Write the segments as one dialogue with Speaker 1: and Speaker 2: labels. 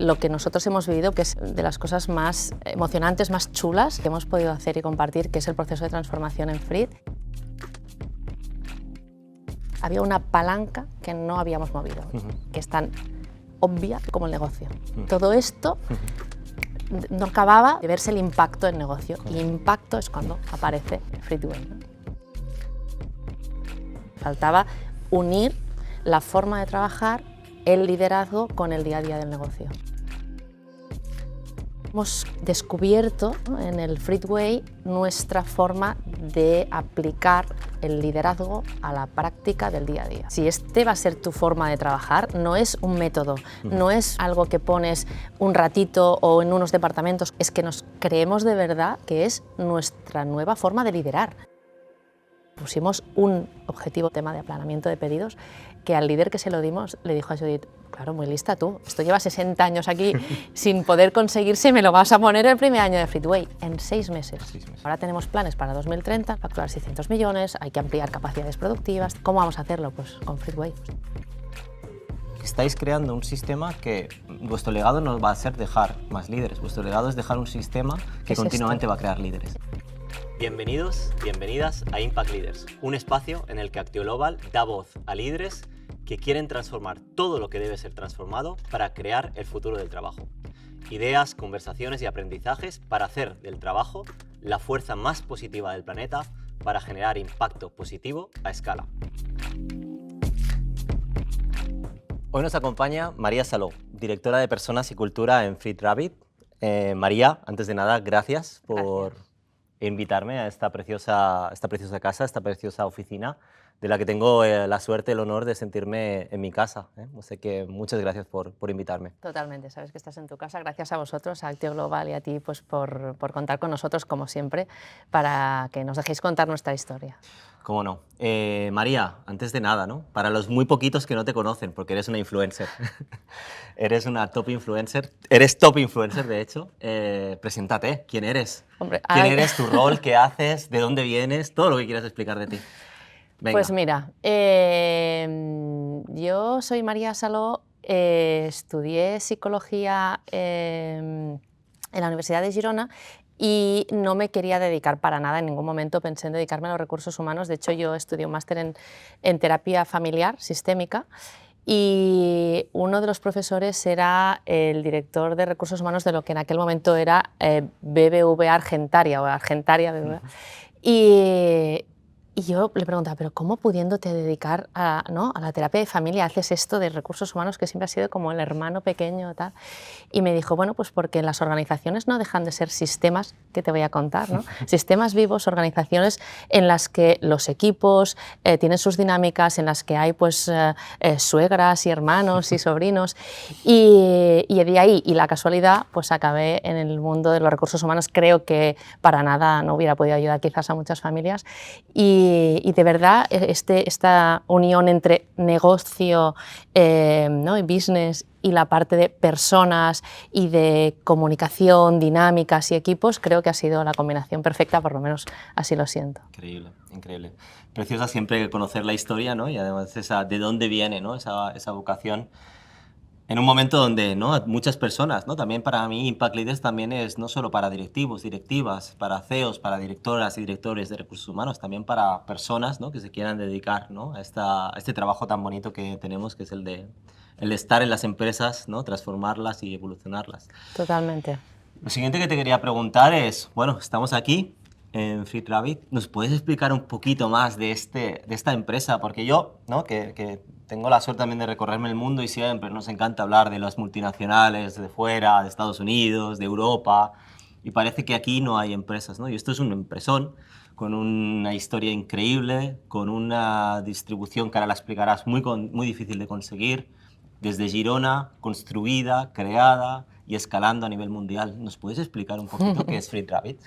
Speaker 1: lo que nosotros hemos vivido, que es de las cosas más emocionantes, más chulas que hemos podido hacer y compartir, que es el proceso de transformación en Fried. Había una palanca que no habíamos movido, que es tan obvia como el negocio. Todo esto no acababa de verse el impacto del negocio, y impacto es cuando aparece Friedway, ¿no? Faltaba unir la forma de trabajar, el liderazgo con el día a día del negocio. Hemos descubierto, ¿no?, en el Friedway nuestra forma de aplicar el liderazgo a la práctica del día a día. Si este va a ser tu forma de trabajar, no es un método, no es algo que pones un ratito o en unos departamentos, es que nos creemos de verdad que es nuestra nueva forma de liderar. Pusimos un objetivo, tema de aplanamiento de pedidos, que al líder que se lo dimos le dijo a Judith: claro, muy lista tú, esto lleva 60 años aquí sin poder conseguirse, me lo vas a poner el primer año de Friedway, en 6 meses. Ahora tenemos planes para 2030, facturar 600 millones, hay que ampliar capacidades productivas. ¿Cómo vamos a hacerlo? Pues con Friedway.
Speaker 2: Estáis creando un sistema que vuestro legado no va a ser dejar más líderes, vuestro legado es dejar un sistema que continuamente va a crear líderes.
Speaker 3: Bienvenidos, bienvenidas a Impact Leaders, un espacio en el que ActioGlobal da voz a líderes que quieren transformar todo lo que debe ser transformado para crear el futuro del trabajo. Ideas, conversaciones y aprendizajes para hacer del trabajo la fuerza más positiva del planeta para generar impacto positivo a escala. Hoy nos acompaña María Saló, directora de Personas y Cultura en Fried Rabbit. María, antes de nada, gracias por invitarme a esta preciosa casa, esta preciosa oficina, de la que tengo la suerte, el honor de sentirme en mi casa. O sea que muchas gracias por invitarme.
Speaker 1: Totalmente, sabes que estás en tu casa. Gracias a vosotros, a ActioGlobal y a ti, pues, por contar con nosotros, como siempre, para que nos dejéis contar nuestra historia.
Speaker 2: Cómo no. María, antes de nada, ¿no?, para los muy poquitos que no te conocen, porque eres una influencer, eres una top influencer, eres top influencer, de hecho, preséntate, ¿quién eres?
Speaker 1: Hombre,
Speaker 2: ¿Quién eres, tu rol, qué haces, de dónde vienes, todo lo que quieras explicar de ti? Venga.
Speaker 1: Pues mira, yo soy María Saló, estudié psicología en la Universidad de Girona y no me quería dedicar para nada, en ningún momento pensé en dedicarme a los recursos humanos. De hecho, yo estudié un máster en terapia familiar sistémica y uno de los profesores era el director de recursos humanos de lo que en aquel momento era BBVA Argentaria, o Argentaria BBVA. Y yo le preguntaba, pero ¿cómo, pudiéndote dedicar a la terapia de familia, haces esto de recursos humanos, que siempre ha sido como el hermano pequeño, tal? Y me dijo, bueno, pues porque las organizaciones no dejan de ser sistemas, que te voy a contar, ¿no? Sistemas vivos, organizaciones en las que los equipos tienen sus dinámicas, en las que hay pues suegras y hermanos y sobrinos. Y de ahí, y la casualidad, pues acabé en el mundo de los recursos humanos. Creo que para nada no hubiera podido ayudar quizás a muchas familias. Y de verdad, esta unión entre negocio ¿no?, y business y la parte de personas y de comunicación, dinámicas y equipos, creo que ha sido la combinación perfecta, por lo menos así lo siento.
Speaker 2: Increíble, increíble. Preciosa siempre conocer la historia, ¿no?, y además de dónde viene, ¿no?, esa vocación. En un momento donde, ¿no?, muchas personas, ¿no?, también para mí Impact Leaders también es no solo para directivos, directivas, para CEOs, para directoras y directores de recursos humanos, también para personas, ¿no?, que se quieran dedicar, ¿no?, a este trabajo tan bonito que tenemos, que es el de estar en las empresas, ¿no?, transformarlas y evolucionarlas.
Speaker 1: Totalmente.
Speaker 2: Lo siguiente que te quería preguntar es, bueno, estamos aquí en Fried Rabbit, ¿nos puedes explicar un poquito más de esta empresa? Porque yo, ¿no?, que tengo la suerte también de recorrerme el mundo y siempre nos encanta hablar de las multinacionales de fuera, de Estados Unidos, de Europa, y parece que aquí no hay empresas, ¿no? Y esto es un empresón con una historia increíble, con una distribución que ahora la explicarás muy difícil de conseguir, desde Girona, construida, creada y escalando a nivel mundial. ¿Nos puedes explicar un poquito qué es Fried Rabbit?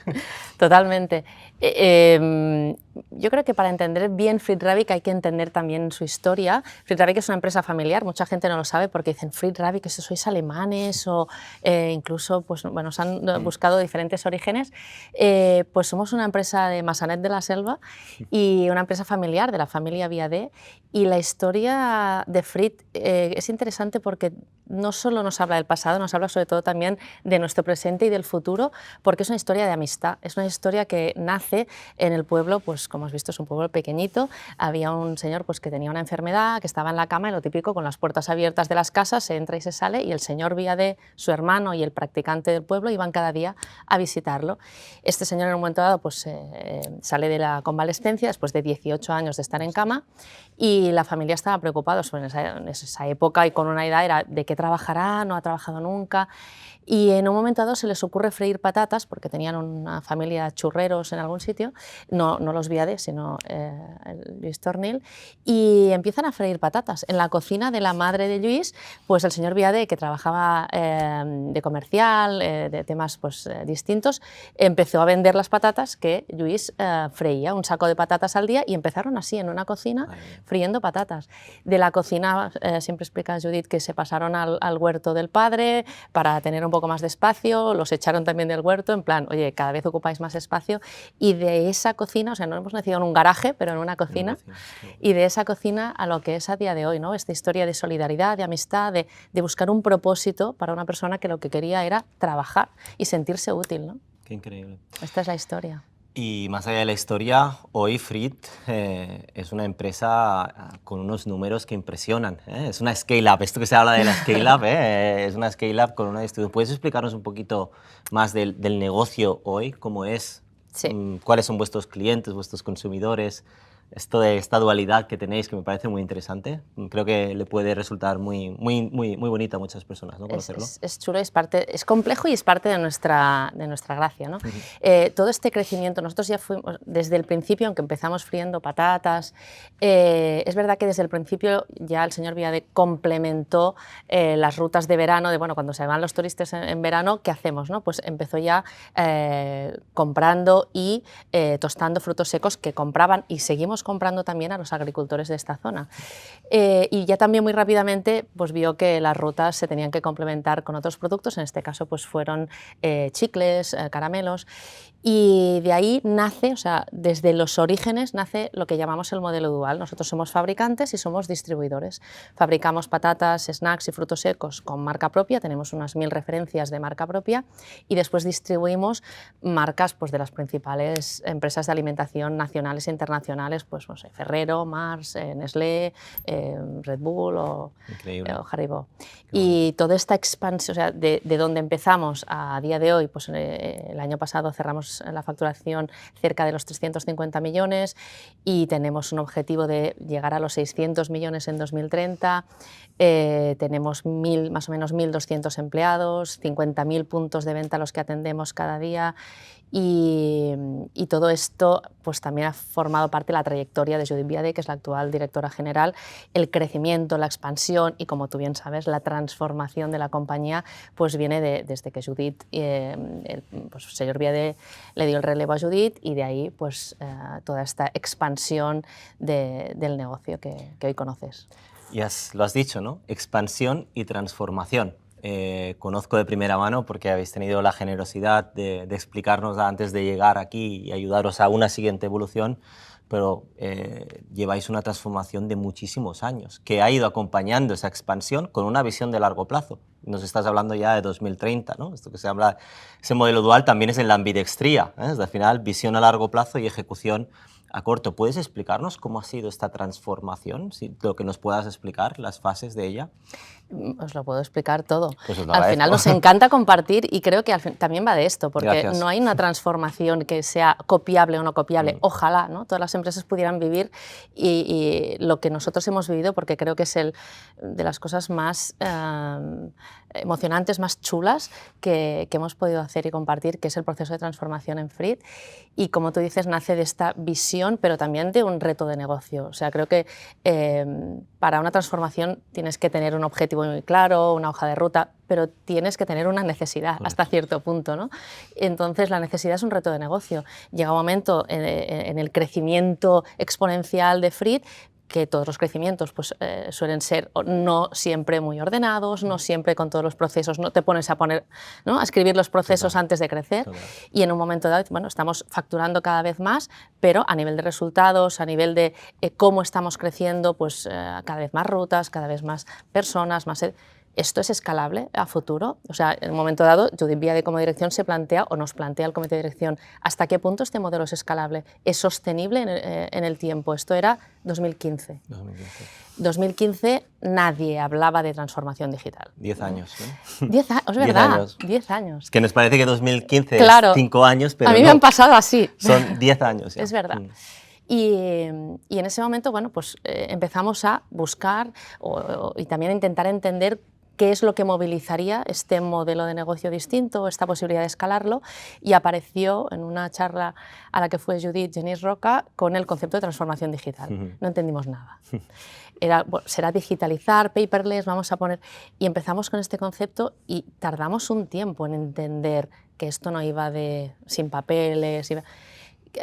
Speaker 1: Totalmente. Yo creo que para entender bien Fried Rabbit hay que entender también su historia. Fried Rabbit es una empresa familiar, mucha gente no lo sabe porque dicen Fried Rabbit, que sois alemanes o incluso pues, bueno, se han buscado diferentes orígenes. Pues somos una empresa de Massanet de la Selva y una empresa familiar de la familia Viadé, y la historia de Fried es interesante porque no solo nos habla del pasado, nos habla sobre todo también de nuestro presente y del futuro, porque es una historia de amistad, es una historia que nace en el pueblo, pues como has visto es un pueblo pequeñito, había un señor pues que tenía una enfermedad, que estaba en la cama, y lo típico, con las puertas abiertas de las casas, se entra y se sale, y el señor Viadé, su hermano y el practicante del pueblo iban cada día a visitarlo. Este señor en un momento dado pues, sale de la convalescencia después de 18 años de estar en cama, y la familia estaba preocupada en esa época, y con una edad era de qué trabajará, no ha trabajado nunca. Y en un momento dado se les ocurre freír patatas, porque tenían una familia churreros en algún sitio, no los Viadé, sino Lluís Tornil, y empiezan a freír patatas. En la cocina de la madre de Lluís, pues el señor Viadé, que trabajaba de comercial, de temas pues, distintos, empezó a vender las patatas que Lluís freía, un saco de patatas al día, y empezaron así en una cocina friendo patatas. De la cocina, siempre explica Judit, que se pasaron al huerto del padre para tener un poco más de espacio, los echaron también del huerto, en plan, oye, cada vez ocupáis más espacio, y de esa cocina, o sea, no hemos nacido en un garaje, pero en una cocina, y de esa cocina a lo que es a día de hoy, ¿no? Esta historia de solidaridad, de amistad, de buscar un propósito para una persona que lo que quería era trabajar y sentirse útil, ¿no?
Speaker 2: Qué increíble.
Speaker 1: Esta es la historia.
Speaker 2: Y más allá de la historia, hoy Fried es una empresa con unos números que impresionan. Es una scale-up, esto que se habla de la scale-up, es una scale-up con una distribución. ¿Puedes explicarnos un poquito más del negocio hoy? ¿Cómo es?
Speaker 1: Sí.
Speaker 2: ¿Cuáles son vuestros clientes, vuestros consumidores? Esto de esta dualidad que tenéis, que me parece muy interesante. Creo que le puede resultar muy bonita a muchas personas, ¿no? Conocerlo.
Speaker 1: Es chulo, es complejo y es parte de nuestra gracia, ¿no? Todo este crecimiento, nosotros ya fuimos, desde el principio, aunque empezamos friendo patatas, es verdad que desde el principio ya el señor Viadé complementó las rutas de verano, de bueno, cuando se van los turistas en verano, ¿qué hacemos, no? Pues empezó ya comprando y tostando frutos secos que compraban, y seguimos comprando también a los agricultores de esta zona. Y ya también muy rápidamente pues vio que las rutas se tenían que complementar con otros productos, en este caso pues fueron chicles, caramelos, y de ahí nace, o sea, desde los orígenes nace lo que llamamos el modelo dual. Nosotros somos fabricantes y somos distribuidores. Fabricamos patatas, snacks y frutos secos con marca propia, tenemos unas 1000 referencias de marca propia, y después distribuimos marcas pues, de las principales empresas de alimentación nacionales e internacionales, pues no sé, Ferrero, Mars, Nestlé, Red Bull o Haribo. Y toda esta expansión, o sea, de donde empezamos a día de hoy, pues el año pasado cerramos la facturación cerca de los 350 millones y tenemos un objetivo de llegar a los 600 millones en 2030. Tenemos más o menos 1.200 empleados, 50.000 puntos de venta a los que atendemos cada día, y todo esto pues, también ha formado parte de la trayectoria de Judit Viadé, que es la actual directora general. El crecimiento, la expansión y, como tú bien sabes, la transformación de la compañía pues, viene desde que Judit, el señor Viadé le dio el relevo a Judit, y de ahí pues, toda esta expansión del negocio que hoy conoces.
Speaker 2: Y lo has dicho, ¿no? Expansión y transformación. Conozco de primera mano porque habéis tenido la generosidad de explicarnos antes de llegar aquí y ayudaros a una siguiente evolución, pero lleváis una transformación de muchísimos años que ha ido acompañando esa expansión con una visión de largo plazo. Nos estás hablando ya de 2030, ¿no? Esto que se habla, ese modelo dual también es en la ambidextría, ¿eh? Es al final visión a largo plazo y ejecución a corto. ¿Puedes explicarnos cómo ha sido esta transformación? Si lo que nos puedas explicar, las fases de ella.
Speaker 1: Os lo puedo explicar todo.
Speaker 2: Pues
Speaker 1: al final nos encanta compartir, y creo que también va de esto, porque
Speaker 2: Gracias.
Speaker 1: No hay una transformación que sea copiable o no copiable. Ojalá, ¿no? Todas las empresas pudieran vivir y lo que nosotros hemos vivido, porque creo que es de las cosas más emocionantes, más chulas que hemos podido hacer y compartir, que es el proceso de transformación en Fried. Y como tú dices, nace de esta visión, pero también de un reto de negocio. O sea, creo que para una transformación tienes que tener un objetivo muy claro, una hoja de ruta, pero tienes que tener una necesidad hasta cierto punto, ¿no? Entonces, la necesidad es un reto de negocio. Llega un momento en el crecimiento exponencial de Friit que todos los crecimientos pues, suelen ser no siempre muy ordenados, no siempre con todos los procesos, no te pones a poner, ¿no?, a escribir los procesos antes de crecer, y en un momento dado, bueno, estamos facturando cada vez más, pero a nivel de resultados, a nivel de cómo estamos creciendo, pues cada vez más rutas, cada vez más personas, más... ¿Esto es escalable a futuro? O sea, en un momento dado, Judith Viade como dirección se plantea, o nos plantea el comité de dirección, ¿hasta qué punto este modelo es escalable? ¿Es sostenible en el tiempo? Esto era 2015. 2015 nadie hablaba de transformación digital.
Speaker 2: 10 años, ¿no?
Speaker 1: 10 años, es verdad, 10 años.
Speaker 2: Es que nos parece que 2015
Speaker 1: claro,
Speaker 2: es 5 años, pero
Speaker 1: a mí
Speaker 2: no,
Speaker 1: me han pasado así.
Speaker 2: son 10 años. Ya.
Speaker 1: Es verdad. Y en ese momento, bueno, pues empezamos a buscar y también a intentar entender qué es lo que movilizaría este modelo de negocio distinto, esta posibilidad de escalarlo, y apareció en una charla a la que fue Judith Genís Roca con el concepto de transformación digital. No entendimos nada. Era, bueno, será digitalizar, paperless, vamos a poner... Y empezamos con este concepto y tardamos un tiempo en entender que esto no iba de sin papeles,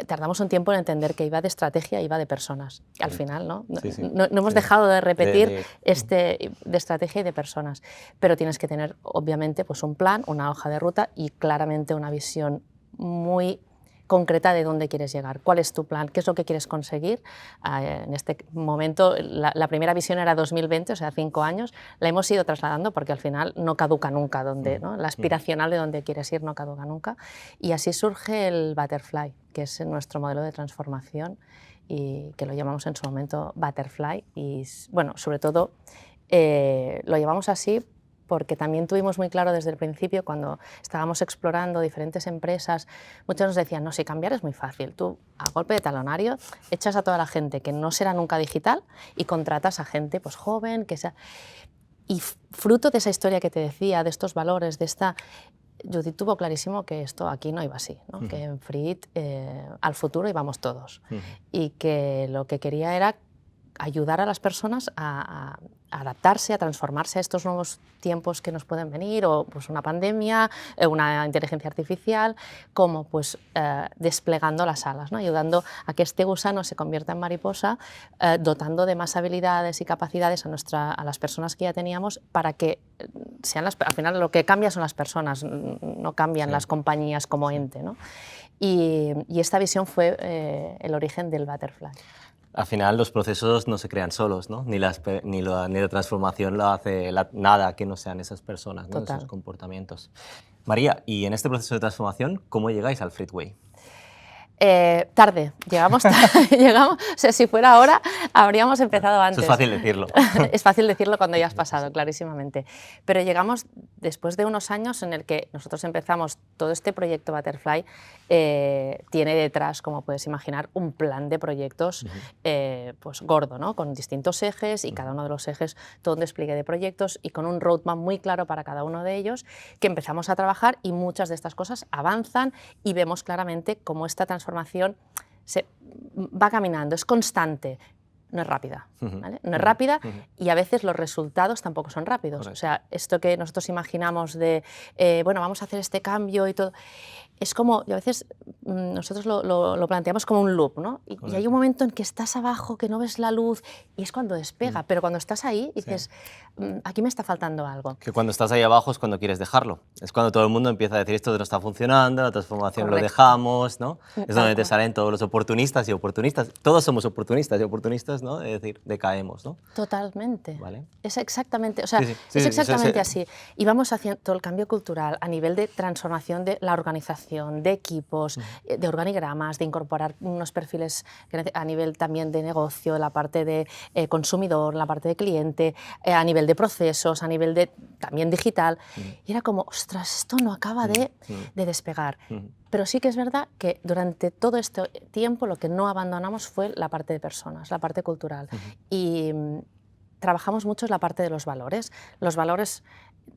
Speaker 1: tardamos un tiempo en entender que iba de estrategia, iba de personas. Al final, ¿no? No hemos dejado de repetir de estrategia y de personas. Pero tienes que tener, obviamente, pues un plan, una hoja de ruta y claramente una visión muy concreta de dónde quieres llegar, cuál es tu plan, qué es lo que quieres conseguir. En este momento, la primera visión era 2020, o sea, 5 años, la hemos ido trasladando porque al final no caduca nunca, ¿no? La aspiracional de donde quieres ir no caduca nunca. Y así surge el Butterfly, que es nuestro modelo de transformación y que lo llamamos en su momento Butterfly. Y bueno, sobre todo lo llamamos así porque también tuvimos muy claro desde el principio, cuando estábamos explorando diferentes empresas, muchos nos decían, no, si cambiar es muy fácil, tú a golpe de talonario echas a toda la gente que no será nunca digital y contratas a gente pues, joven, que sea... Y fruto de esa historia que te decía, de estos valores, de esta... Judith tuvo clarísimo que esto aquí no iba así, ¿no? Que en Friit al futuro íbamos todos y que lo que quería era ayudar a las personas a adaptarse, a transformarse a estos nuevos tiempos que nos pueden venir, o pues una pandemia, una inteligencia artificial, como pues desplegando las alas, ¿no? Ayudando a que este gusano se convierta en mariposa, dotando de más habilidades y capacidades a las personas que ya teníamos para que sean al final lo que cambia son las personas, no cambian las compañías como ente, ¿no? Y esta visión fue el origen del Butterfly.
Speaker 2: Al final los procesos no se crean solos, ¿no? Ni la transformación lo hace nada que no sean esas personas, ¿no? Esos comportamientos. María, y en este proceso de transformación, ¿cómo llegáis al Friitway?
Speaker 1: Tarde, llegamos, o sea, si fuera ahora, habríamos empezado antes.
Speaker 2: Eso es fácil decirlo.
Speaker 1: Es fácil decirlo cuando ya has pasado, clarísimamente. Pero llegamos después de unos años en el que nosotros empezamos todo este proyecto Butterfly, tiene detrás, como puedes imaginar, un plan de proyectos pues gordo, ¿no? Con distintos ejes y cada uno de los ejes todo un despliegue de proyectos y con un roadmap muy claro para cada uno de ellos, que empezamos a trabajar y muchas de estas cosas avanzan y vemos claramente cómo esta transformación se va caminando, es constante, no es rápida, ¿vale? No es rápida y a veces los resultados tampoco son rápidos. Correcto. O sea, esto que nosotros imaginamos de, bueno, vamos a hacer este cambio y todo, es como, y a veces nosotros lo planteamos como un loop, ¿no? Y hay un momento en que estás abajo, que no ves la luz, y es cuando despega, pero cuando estás ahí dices, aquí me está faltando algo.
Speaker 2: Que cuando estás ahí abajo es cuando quieres dejarlo, es cuando todo el mundo empieza a decir esto no está funcionando, la transformación lo dejamos, ¿no? Es donde te salen todos los oportunistas y oportunistas, todos somos oportunistas y oportunistas, ¿no? Es decir, decaemos, ¿no?
Speaker 1: Totalmente.
Speaker 2: ¿Vale?
Speaker 1: Es exactamente, o sea, es exactamente así. Y vamos haciendo todo el cambio cultural a nivel de transformación de la organización, de equipos, de organigramas, de incorporar unos perfiles a nivel también de negocio, la parte de consumidor, la parte de cliente, a nivel de procesos, a nivel de también digital. Y era como, ostras, esto no acaba de despegar. Pero sí que es verdad que durante todo este tiempo lo que no abandonamos fue la parte de personas, la parte cultural. Y trabajamos mucho en la parte de los valores. Los valores,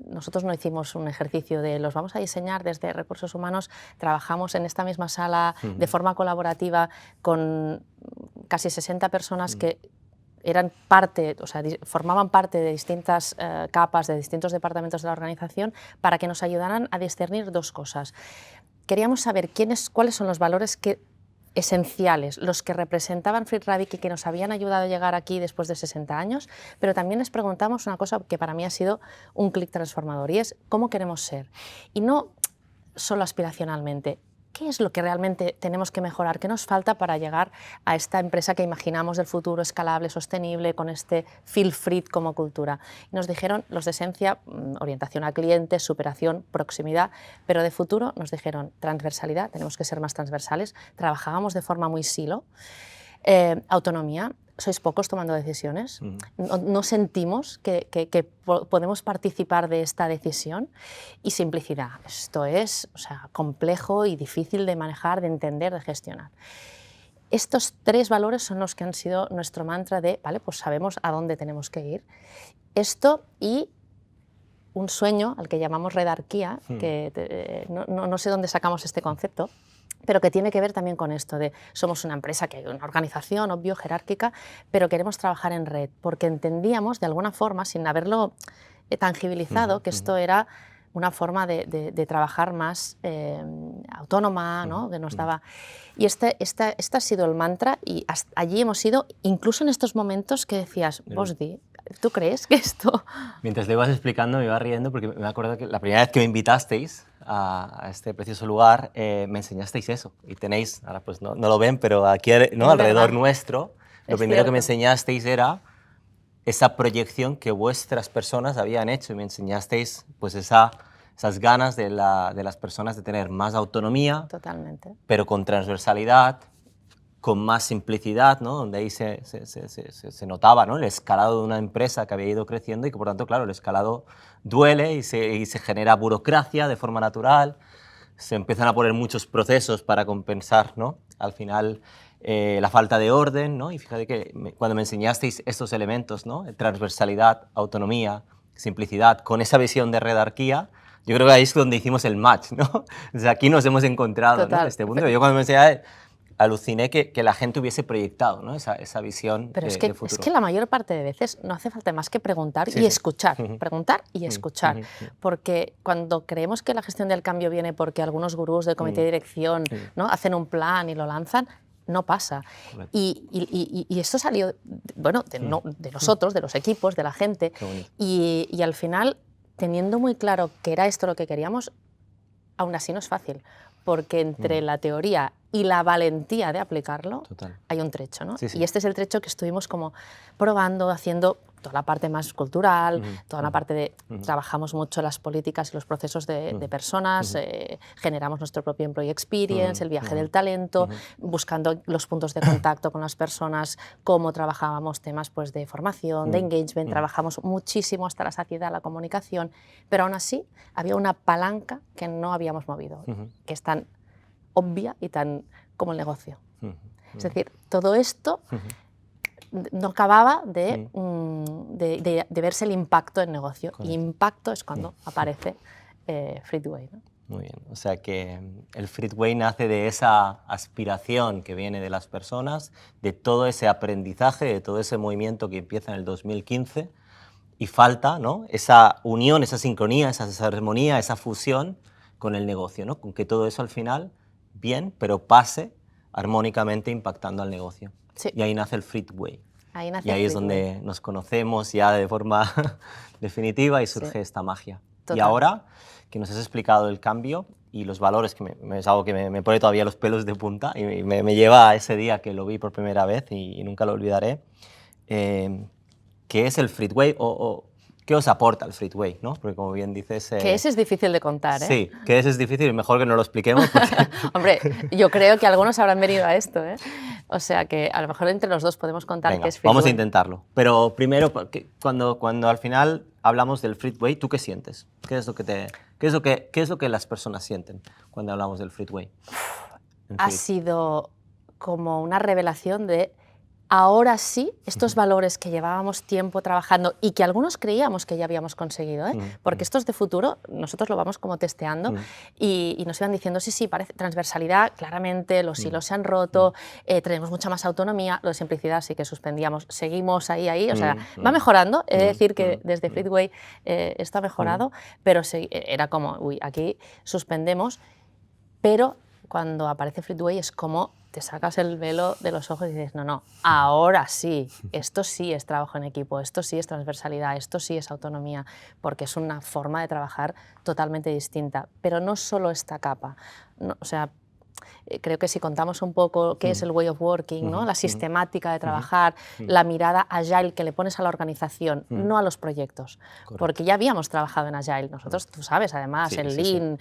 Speaker 1: nosotros no hicimos un ejercicio de los vamos a diseñar desde recursos humanos, trabajamos en esta misma sala de forma colaborativa con casi 60 personas que eran parte, o sea, formaban parte de distintas capas, de distintos departamentos de la organización, para que nos ayudaran a discernir dos cosas. Queríamos saber cuáles son los valores esenciales, los que representaban Friedrich y que nos habían ayudado a llegar aquí después de 60 años, pero también les preguntamos una cosa que para mí ha sido un clic transformador, y es cómo queremos ser. Y no solo aspiracionalmente. ¿Qué es lo que realmente tenemos que mejorar? ¿Qué nos falta para llegar a esta empresa que imaginamos del futuro, escalable, sostenible, con este feel free como cultura? Y nos dijeron los de esencia, orientación al cliente, superación, proximidad, pero de futuro nos dijeron transversalidad, tenemos que ser más transversales, trabajábamos de forma muy silo, autonomía. Sois pocos tomando decisiones, no sentimos que podemos participar de esta decisión, y simplicidad. Esto es, o sea, complejo y difícil de manejar, de entender, de gestionar. Estos tres valores son los que han sido nuestro mantra de, vale, pues sabemos a dónde tenemos que ir. Esto y un sueño al que llamamos redarquía, que no sé dónde sacamos este concepto, pero que tiene que ver también con esto de somos una empresa, que hay una organización, obvio, jerárquica, pero queremos trabajar en red, porque entendíamos de alguna forma, sin haberlo tangibilizado, que esto era una forma de trabajar más autónoma, ¿no? Que nos daba... Y este ha sido el mantra, y allí hemos ido, incluso en estos momentos que decías, Bosdi, ¿tú crees que esto...?
Speaker 2: Mientras le ibas explicando me iba riendo, porque me acuerdo que la primera vez que me invitasteis a este precioso lugar, me enseñasteis eso. Y tenéis, ahora pues no lo ven, pero aquí, ¿no?, alrededor nuestro, lo primero que me enseñasteis era esa proyección que vuestras personas habían hecho, y me enseñasteis pues esas ganas de las personas de tener más autonomía,
Speaker 1: totalmente,
Speaker 2: pero con transversalidad, con más simplicidad, ¿no? Donde ahí se notaba, ¿no?, el escalado de una empresa que había ido creciendo, y que por tanto, claro, el escalado duele y se genera burocracia de forma natural, se empiezan a poner muchos procesos para compensar, ¿no?, al final la falta de orden, ¿no? Y fíjate que cuando me enseñasteis estos elementos, ¿no?, transversalidad, autonomía, simplicidad, con esa visión de redarquía, yo creo que ahí es donde hicimos el match, ¿no? O sea, aquí nos hemos encontrado, ¿no?, en este punto. Yo cuando me enseñaba, aluciné que la gente hubiese proyectado, ¿no?, esa visión de futuro.
Speaker 1: Es que la mayor parte de veces no hace falta más que preguntar y escuchar, preguntar y escuchar, porque cuando creemos que la gestión del cambio viene porque algunos gurús del comité de dirección, ¿no?, hacen un plan y lo lanzan, no pasa. Y esto salió, bueno, de nosotros, de los equipos, de la gente, y al final, teniendo muy claro que era esto lo que queríamos, aún así no es fácil, porque entre la teoría y la valentía de aplicarlo, hay un trecho, ¿no? Y este es el trecho que estuvimos como probando, haciendo toda la parte más cultural, toda la parte de... Trabajamos mucho las políticas y los procesos de personas, generamos nuestro propio employee experience, el viaje del talento, buscando los puntos de contacto con las personas, cómo trabajábamos temas pues, de formación, de engagement, trabajamos muchísimo hasta la saciedad, la comunicación, pero aún así había una palanca que no habíamos movido, que es tan obvia y tan como el negocio. Es decir, todo esto no acababa de verse el impacto en negocio. Y impacto es cuando aparece Friedway, ¿no?
Speaker 2: Muy bien, o sea que el Friedway nace de esa aspiración que viene de las personas, de todo ese aprendizaje, de todo ese movimiento que empieza en el 2015, y falta, ¿no?, esa unión, esa sincronía, esa armonía, esa fusión con el negocio, ¿no?, con que todo eso al final, bien, pero pase armónicamente impactando al negocio. Y ahí nace el Friedway. Y ahí es donde nos conocemos ya de forma definitiva y surge esta magia. Total. Y ahora que nos has explicado el cambio y los valores, que es algo que me pone todavía los pelos de punta y me lleva a ese día que lo vi por primera vez y nunca lo olvidaré, ¿qué es el Friedway o qué os aporta el Friedway, ¿no? Porque como bien dices...
Speaker 1: Que ese es difícil de contar, ¿eh?
Speaker 2: Sí, que ese es difícil y mejor que no lo expliquemos. Porque...
Speaker 1: Hombre, yo creo que algunos habrán venido a esto, ¿eh? O sea que a lo mejor entre los dos podemos contar qué es Friedway.
Speaker 2: Vamos a intentarlo. Pero primero, cuando al final hablamos del Friedway, ¿tú qué sientes? ¿Qué es lo que las personas sienten cuando hablamos del Friedway?
Speaker 1: Ha sido como una revelación de ahora sí, estos valores que llevábamos tiempo trabajando y que algunos creíamos que ya habíamos conseguido, porque estos de futuro nosotros lo vamos como testeando y nos iban diciendo, sí, parece transversalidad, claramente, los hilos se han roto, tenemos mucha más autonomía, lo de simplicidad sí que suspendíamos, seguimos ahí, o sea, va mejorando, he de decir que desde Fleetway esto ha mejorado, pero era como, uy, aquí suspendemos, pero cuando aparece Fleetway es como te sacas el velo de los ojos y dices, no, ahora sí, esto sí es trabajo en equipo, esto sí es transversalidad, esto sí es autonomía, porque es una forma de trabajar totalmente distinta. Pero no solo esta capa, no, o sea, creo que si contamos un poco qué es el way of working, ¿no? La sistemática de trabajar, la mirada agile que le pones a la organización, no a los proyectos. Correcto. Porque ya habíamos trabajado en agile. Nosotros, tú sabes, además, el Lean,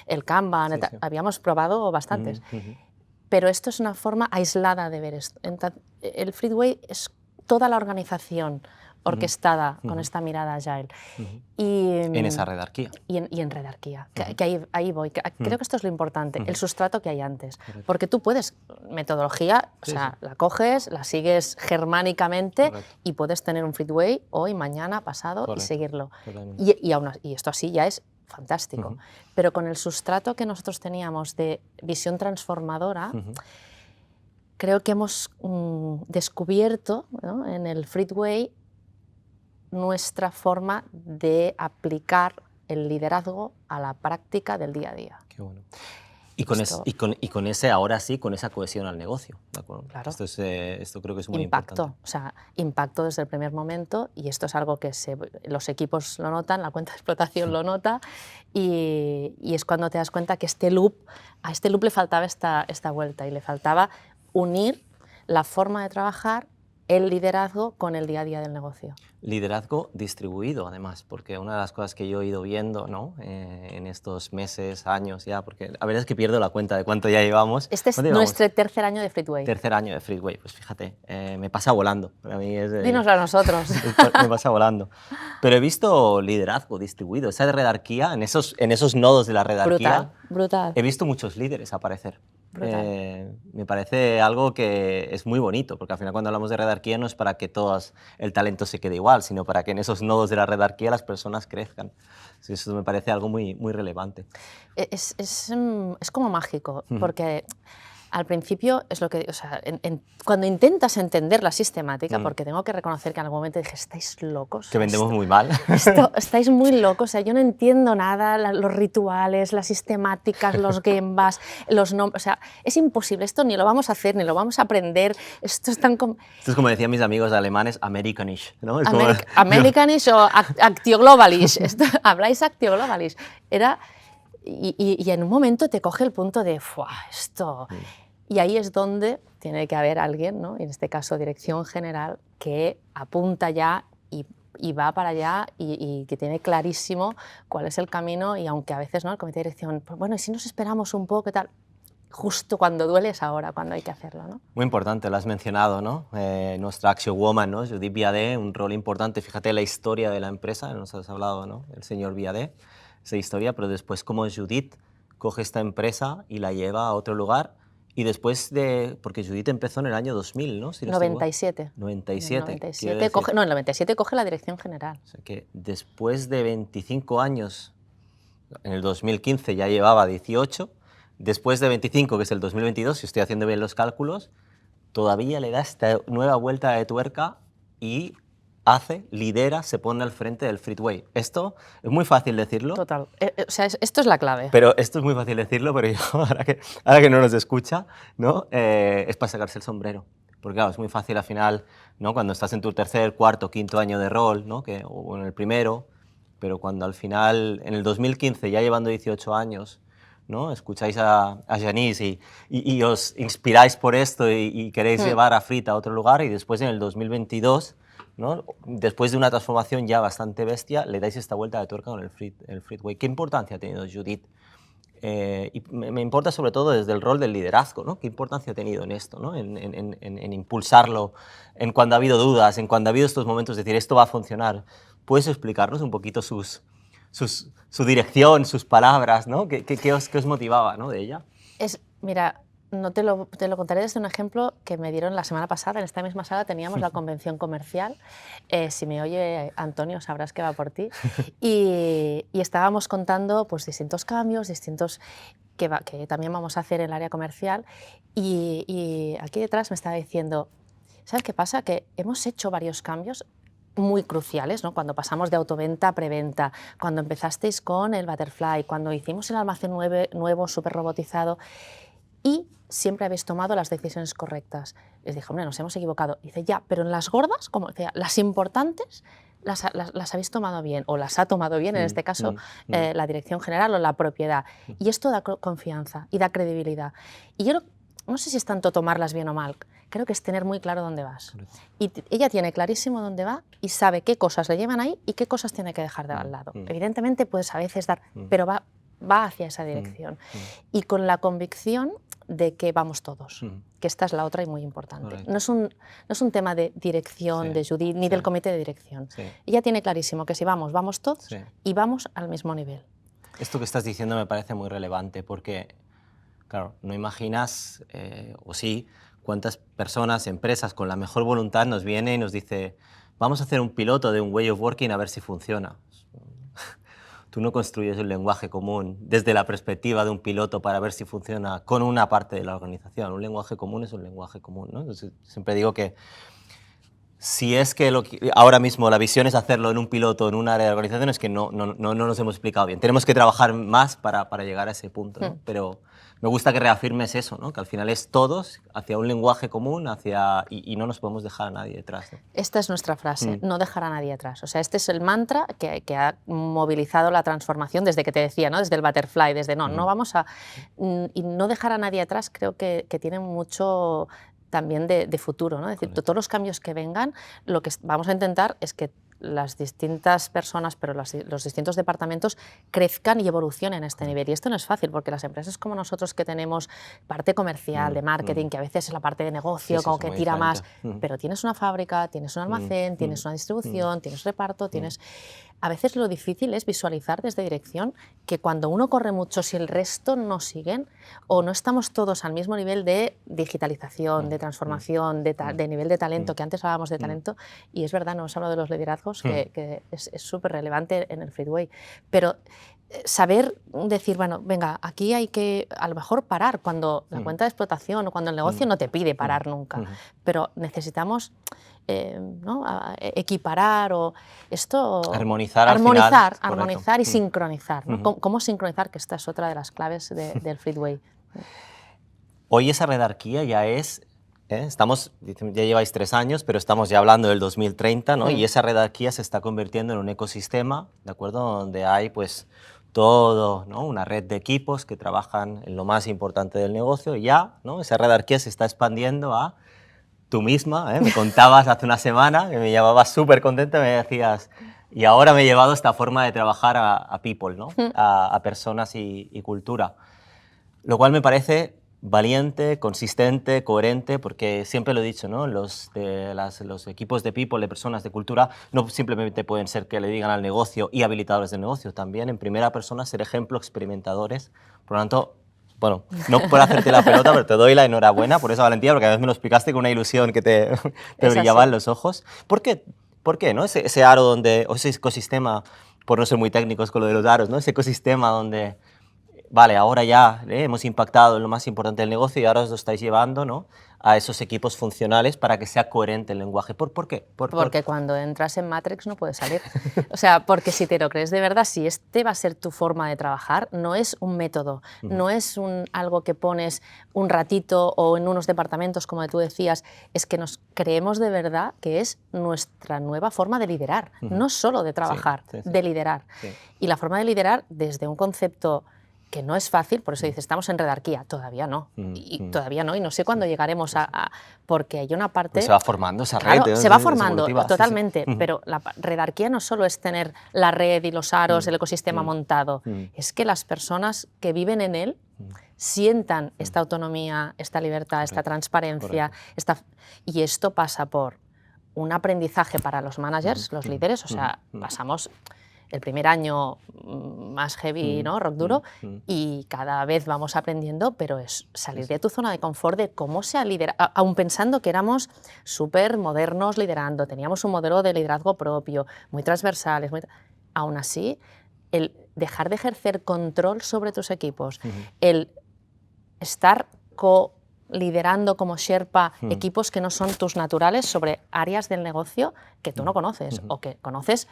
Speaker 1: el Kanban, habíamos probado bastantes. Pero esto es una forma aislada de ver esto. El Fleetway es toda la organización orquestada con esta mirada agile.
Speaker 2: Y, en esa redarquía.
Speaker 1: Y en redarquía, que ahí voy. Creo que esto es lo importante, el sustrato que hay antes. Correcto. Porque tú puedes, metodología, o sea, la coges, la sigues germánicamente y puedes tener un Fleetway hoy, mañana, pasado y seguirlo. Y esto así ya es fantástico. Pero con el sustrato que nosotros teníamos de visión transformadora, creo que hemos descubierto, ¿no?, en el Fleetway nuestra forma de aplicar el liderazgo a la práctica del día a día.
Speaker 2: Qué bueno. Y con ese, ahora sí, con esa cohesión al negocio. ¿De acuerdo?
Speaker 1: Claro.
Speaker 2: Esto creo que es muy importante.
Speaker 1: O sea, impacto desde el primer momento, y esto es algo que los equipos lo notan, la cuenta de explotación lo nota, y es cuando te das cuenta que a este loop le faltaba esta vuelta, y le faltaba unir la forma de trabajar, el liderazgo con el día a día del negocio.
Speaker 2: Liderazgo distribuido, además, porque una de las cosas que yo he ido viendo, ¿no?, en estos meses, años ya, porque la verdad es que pierdo la cuenta de cuánto ya llevamos.
Speaker 1: Este es nuestro tercer año de Fleetway.
Speaker 2: Tercer año de Fleetway, pues fíjate, me pasa volando. Para mí
Speaker 1: dínoslo a nosotros.
Speaker 2: Me pasa volando. Pero he visto liderazgo distribuido, esa redarquía, en esos nodos de la redarquía.
Speaker 1: Brutal.
Speaker 2: He visto muchos líderes aparecer. Me parece algo que es muy bonito, porque al final cuando hablamos de redarquía no es para que todo el talento se quede igual, sino para que en esos nodos de la redarquía las personas crezcan. Eso me parece algo muy, muy relevante.
Speaker 1: Es como mágico, porque al principio es lo que, o sea, cuando intentas entender la sistemática, porque tengo que reconocer que en algún momento dije, estáis locos.
Speaker 2: Que vendemos muy mal.
Speaker 1: Estáis muy locos, o sea, yo no entiendo nada, los rituales, las sistemáticas, los gembas, los nombres, o sea, es imposible, esto ni lo vamos a hacer, ni lo vamos a aprender, esto es tan...
Speaker 2: Esto es como decían mis amigos alemanes, Americanish, ¿no?
Speaker 1: Americanish o Actioglobalish, habláis Actioglobalish, era... Y en un momento te coge el punto de, ¡fua! Esto... Y ahí es donde tiene que haber alguien, ¿no?, en este caso dirección general, que apunta ya y va para allá y que tiene clarísimo cuál es el camino, y aunque a veces, ¿no?, el comité de dirección, pues bueno, ¿y si nos esperamos un poco, qué tal? Justo cuando duele es ahora, cuando hay que hacerlo, ¿no?
Speaker 2: Muy importante, lo has mencionado, ¿no? Nuestra Action Woman, ¿no?, Judith Viadé, un rol importante. Fíjate la historia de la empresa, nos has hablado, ¿no?, el señor Viadé, esa historia, pero después cómo Judith coge esta empresa y la lleva a otro lugar. Y después porque Judith empezó en el año 2000, ¿no? Si no
Speaker 1: 97.
Speaker 2: 97.
Speaker 1: En el 97 coge la dirección general.
Speaker 2: O sea que después de 25 años, en el 2015 ya llevaba 18, después de 25, que es el 2022, si estoy haciendo bien los cálculos, todavía le da esta nueva vuelta de tuerca y lidera, se pone al frente del Fleetway. Esto es muy fácil decirlo.
Speaker 1: Total. O sea, esto es la clave.
Speaker 2: Pero esto es muy fácil decirlo, pero yo, ahora que no nos escucha, ¿no?, es para sacarse el sombrero. Porque claro, es muy fácil al final, ¿no?, cuando estás en tu tercer, cuarto, quinto año de rol, ¿no?, o en el primero, pero cuando al final, en el 2015, ya llevando 18 años, ¿no?, escucháis a Janice y os inspiráis por esto y queréis llevar a Frit a otro lugar, y después en el 2022... ¿no?, después de una transformación ya bastante bestia, le dais esta vuelta de tuerca con el Fleetway. ¿Qué importancia ha tenido Judith? Y me importa sobre todo desde el rol del liderazgo, ¿no? ¿Qué importancia ha tenido en esto, ¿no?, en impulsarlo, en cuando ha habido dudas, en cuando ha habido estos momentos de decir esto va a funcionar? ¿Puedes explicarnos un poquito su dirección, sus palabras, ¿no? ¿Qué os motivaba, ¿no?, de ella?
Speaker 1: Mira, no te lo contaré desde un ejemplo que me dieron la semana pasada. En esta misma sala teníamos la convención comercial. Si me oye Antonio, sabrás que va por ti. Y estábamos contando pues, distintos cambios, distintos que también vamos a hacer en el área comercial. Y aquí detrás me estaba diciendo, ¿sabes qué pasa? Que hemos hecho varios cambios muy cruciales, ¿no? Cuando pasamos de autoventa a preventa, cuando empezasteis con el Butterfly, cuando hicimos el almacén nuevo súper robotizado, y siempre habéis tomado las decisiones correctas. Les dije, hombre, nos hemos equivocado. Dice, ya, pero en las gordas, como decía, las importantes las habéis tomado bien, o las ha tomado bien, en este caso, la dirección general o la propiedad. Y esto da confianza y da credibilidad. Y yo no sé si es tanto tomarlas bien o mal, creo que es tener muy claro dónde vas. Y ella tiene clarísimo dónde va y sabe qué cosas le llevan ahí y qué cosas tiene que dejar de al lado. Evidentemente puedes a veces dar, pero va hacia esa dirección. Y con la convicción de que vamos todos, que esta es la otra y muy importante. No es un tema de dirección de Judith ni del comité de dirección. Ella tiene clarísimo que si vamos todos y vamos al mismo nivel.
Speaker 2: Esto que estás diciendo me parece muy relevante porque, claro, no imaginas, o sí, cuántas personas, empresas con la mejor voluntad nos vienen y nos dice vamos a hacer un piloto de un way of working a ver si funciona. Tú no construyes un lenguaje común desde la perspectiva de un piloto para ver si funciona con una parte de la organización. Un lenguaje común es un lenguaje común, ¿no? Entonces, siempre digo que si es que ahora mismo la visión es hacerlo en un piloto, en un área de organización, es que no nos hemos explicado bien. Tenemos que trabajar más para llegar a ese punto, ¿no? Pero me gusta que reafirmes eso, ¿no? Que al final es todos hacia un lenguaje común y no nos podemos dejar a nadie detrás, ¿no?
Speaker 1: Esta es nuestra frase, no dejar a nadie atrás. O sea, este es el mantra que ha movilizado la transformación desde que te decía, ¿no? Desde el Butterfly, desde no vamos a... Y no dejar a nadie atrás creo que tiene mucho también de futuro, ¿no? Es decir, todos los cambios que vengan, lo que vamos a intentar es que las distintas personas, pero los distintos departamentos crezcan y evolucionen a este nivel. Y esto no es fácil, porque las empresas como nosotros que tenemos parte comercial, de marketing, que a veces es la parte de negocio, como que tira más, pero tienes una fábrica, tienes un almacén, tienes una distribución, tienes reparto, tienes... A veces lo difícil es visualizar desde dirección que cuando uno corre mucho, si el resto no siguen o no estamos todos al mismo nivel de digitalización, de transformación, de nivel de talento, que antes hablábamos de talento, y es verdad, no hemos hablado de los liderazgos, que es súper relevante en el Fleetway, pero saber decir, bueno, venga, aquí hay que a lo mejor parar cuando la cuenta de explotación o cuando el negocio no te pide parar nunca, pero necesitamos ¿no? Equiparar o esto...
Speaker 2: Armonizar
Speaker 1: y sincronizar, ¿no? ¿Cómo sincronizar? Que esta es otra de las claves del Fleetway.
Speaker 2: Hoy esa redarquía ya es... ya lleváis 3 años, pero estamos ya hablando del 2030, ¿no? Y esa redarquía se está convirtiendo en un ecosistema, ¿de acuerdo? Donde hay, pues, todo, ¿no? Una red de equipos que trabajan en lo más importante del negocio. Y ya, ¿no? Esa redarquía se está expandiendo a tú misma, me contabas hace una semana, que me llevabas súper contenta, me decías, y ahora me he llevado esta forma de trabajar a people, ¿no? A personas y cultura. Lo cual me parece valiente, consistente, coherente, porque siempre lo he dicho, ¿no? Los equipos de people, de personas de cultura, no simplemente pueden ser que le digan al negocio y habilitadores del negocio, también en primera persona ser ejemplo, experimentadores. Por lo tanto, bueno, no por hacerte la pelota, pero te doy la enhorabuena por esa valentía, porque a veces me lo explicaste con una ilusión que te brillaba en los ojos. ¿Por qué? ¿Por qué, no? Ese aro donde, o ese ecosistema, por no ser muy técnicos con lo de los aros, ¿no? Ese ecosistema donde, vale, ahora ya hemos impactado en lo más importante del negocio y ahora os lo estáis llevando, ¿no? A esos equipos funcionales para que sea coherente el lenguaje. ¿Por qué?
Speaker 1: Porque cuando entras en Matrix no puedes salir. O sea, porque si te lo crees de verdad, si este va a ser tu forma de trabajar, no es un método, no es algo que pones un ratito o en unos departamentos, como tú decías, es que nos creemos de verdad que es nuestra nueva forma de liderar, no solo de trabajar, de liderar. Y la forma de liderar desde un concepto que no es fácil, por eso dices, estamos en redarquía, todavía no, todavía no, y no sé cuándo llegaremos porque hay una parte...
Speaker 2: Pues se va formando esa
Speaker 1: claro,
Speaker 2: red.
Speaker 1: Se va formando, totalmente, pero la redarquía no solo es tener la red y los aros, el ecosistema montado, es que las personas que viven en él sientan esta autonomía, esta libertad, esta transparencia, y esto pasa por un aprendizaje para los managers, los líderes, o sea, pasamos... el primer año más heavy, ¿no? Rock duro, y cada vez vamos aprendiendo, pero es salir de tu zona de confort de cómo se ha liderado, aun pensando que éramos súper modernos liderando, teníamos un modelo de liderazgo propio, muy transversales, aún así, el dejar de ejercer control sobre tus equipos, el estar liderando como Sherpa equipos que no son tus naturales sobre áreas del negocio que tú no conoces o que conoces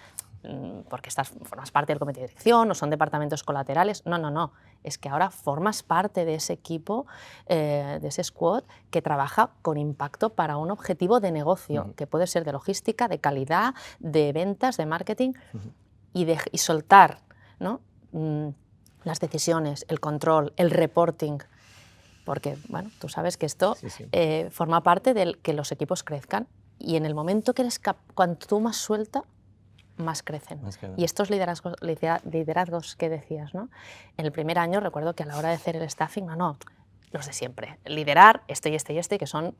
Speaker 1: porque formas parte del comité de dirección o son departamentos colaterales. No, no, no. Es que ahora formas parte de ese equipo, de ese squad que trabaja con impacto para un objetivo de negocio, que puede ser de logística, de calidad, de ventas, de marketing, y soltar, ¿no? Las decisiones, el control, el reporting. Porque, bueno, tú sabes que esto forma parte de que los equipos crezcan, y en el momento que eres cuanto tú más suelta, más crecen. Y estos liderazgos que decías, ¿no? En el primer año recuerdo que a la hora de hacer el staffing, no, los de siempre. Liderar este y este y este, que son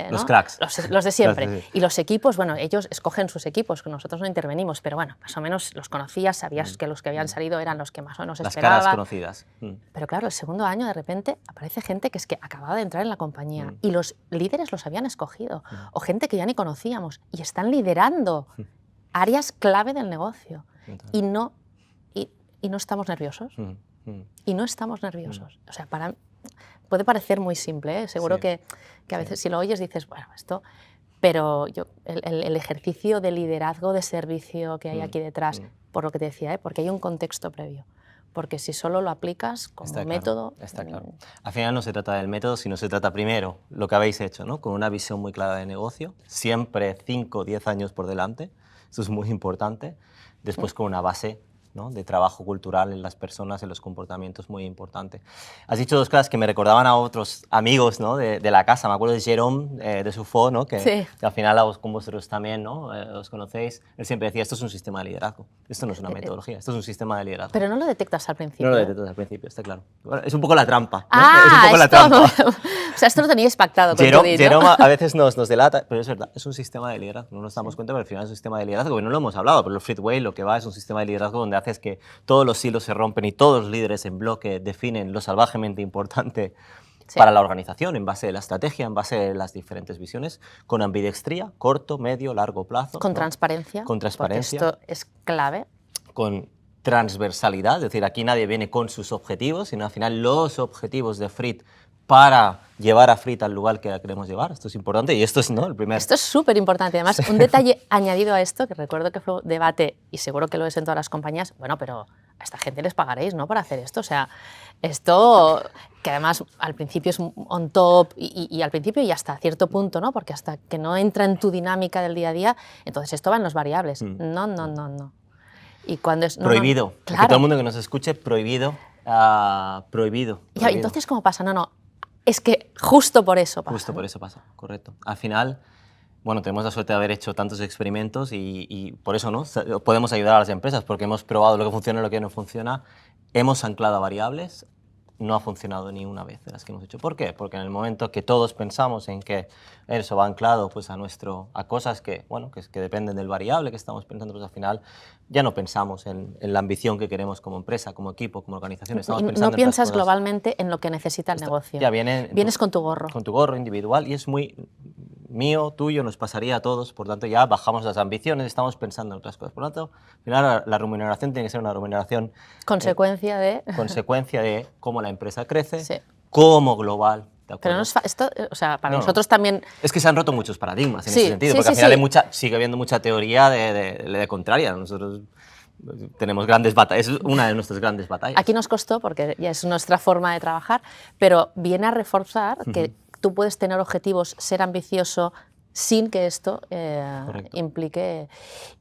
Speaker 2: los
Speaker 1: ¿no?
Speaker 2: cracks.
Speaker 1: Los de siempre. Y los equipos, bueno, ellos escogen sus equipos, que nosotros no intervenimos, pero bueno, más o menos los conocías, sabías que los que habían salido eran los que más o menos esperaba.
Speaker 2: Las caras conocidas.
Speaker 1: Pero claro, el segundo año de repente aparece gente que es que acababa de entrar en la compañía y los líderes los habían escogido, o gente que ya ni conocíamos, y están liderando áreas clave del negocio. Y no estamos nerviosos. Y no estamos nerviosos. O sea, puede parecer muy simple, ¿eh? Seguro que a veces si lo oyes dices, bueno, esto... Pero el ejercicio de liderazgo, de servicio que hay aquí detrás, por lo que te decía, porque hay un contexto previo. Porque si solo lo aplicas como método...
Speaker 2: Está claro. Al final no se trata del método, sino se trata primero lo que habéis hecho, ¿no? Con una visión muy clara de negocio, siempre 5 o 10 años por delante, eso es muy importante. Después con una base, ¿no? De trabajo cultural en las personas, en los comportamientos, muy importante. Has dicho dos cosas que me recordaban a otros amigos, ¿no? de la casa. Me acuerdo de Jerome, de Sufo, ¿no? Que al final con vosotros también, ¿no? Os conocéis. Él siempre decía, esto es un sistema de liderazgo. Esto no es una metodología, esto es un sistema de liderazgo.
Speaker 1: Pero no lo detectas al principio.
Speaker 2: No lo detectas al principio, está claro. Bueno, es un poco la trampa, ¿no?
Speaker 1: Ah,
Speaker 2: es un poco la trampa.
Speaker 1: O sea, esto lo teníais pactado con
Speaker 2: Jerome,
Speaker 1: Judith, ¿no?
Speaker 2: Jerome a veces nos delata, pero es verdad, es un sistema de liderazgo. No nos damos cuenta, pero al final es un sistema de liderazgo, que no lo hemos hablado, pero el Fritway lo que va es un sistema de liderazgo donde haces que todos los hilos se rompen y todos los líderes en bloque definen lo salvajemente importante para la organización en base de la estrategia, en base de las diferentes visiones, con ambidextría, corto, medio, largo plazo.
Speaker 1: Con
Speaker 2: ¿no?
Speaker 1: transparencia.
Speaker 2: Con transparencia.
Speaker 1: Porque esto es clave.
Speaker 2: Con transversalidad, es decir, aquí nadie viene con sus objetivos, sino al final los objetivos de Frit para llevar a Frit al lugar que la queremos llevar. Esto es importante y esto es, ¿no? El primer...
Speaker 1: Esto es súper importante. Además, un detalle añadido a esto, que recuerdo que fue debate, y seguro que lo es en todas las compañías, bueno, pero a esta gente les pagaréis, ¿no?, para hacer esto. O sea, esto que además al principio es on top y al principio y hasta cierto punto, ¿no? Porque hasta que no entra en tu dinámica del día a día, entonces esto va en los variables. No, no, no, no. Y cuando es...
Speaker 2: prohibido.
Speaker 1: No, claro.
Speaker 2: Que todo el mundo que nos escuche, prohibido. Prohibido.
Speaker 1: Ya, entonces, ¿cómo pasa? No, no. Es que justo por eso pasa.
Speaker 2: Justo por eso pasa, correcto. Al final, bueno, tenemos la suerte de haber hecho tantos experimentos y por eso, ¿no? Podemos ayudar a las empresas, porque hemos probado lo que funciona y lo que no funciona, hemos anclado variables, no ha funcionado ni una vez de las que hemos hecho. ¿Por qué? Porque en el momento que todos pensamos en que eso va anclado pues, a cosas que, bueno, que dependen del variable que estamos pensando, pues al final ya no pensamos en la ambición que queremos como empresa, como equipo, como organización. Estamos pensando
Speaker 1: no piensas
Speaker 2: en
Speaker 1: globalmente en lo que necesita el negocio.
Speaker 2: Ya
Speaker 1: vienes con tu gorro.
Speaker 2: Con tu gorro individual y es muy mío, tuyo, nos pasaría a todos, por tanto ya bajamos las ambiciones, estamos pensando en otras cosas. Por lo tanto, al final la remuneración tiene que ser una remuneración...
Speaker 1: Consecuencia
Speaker 2: de cómo la empresa crece,
Speaker 1: sí.
Speaker 2: Como global.
Speaker 1: Pero no es esto, o sea, para nosotros también...
Speaker 2: Es que se han roto muchos paradigmas en ese sentido, porque al final sigue habiendo mucha teoría de contraria. Nosotros tenemos grandes batallas, es una de nuestras grandes batallas.
Speaker 1: Aquí nos costó, porque ya es nuestra forma de trabajar, pero viene a reforzar que tú puedes tener objetivos, ser ambicioso, sin que esto implique...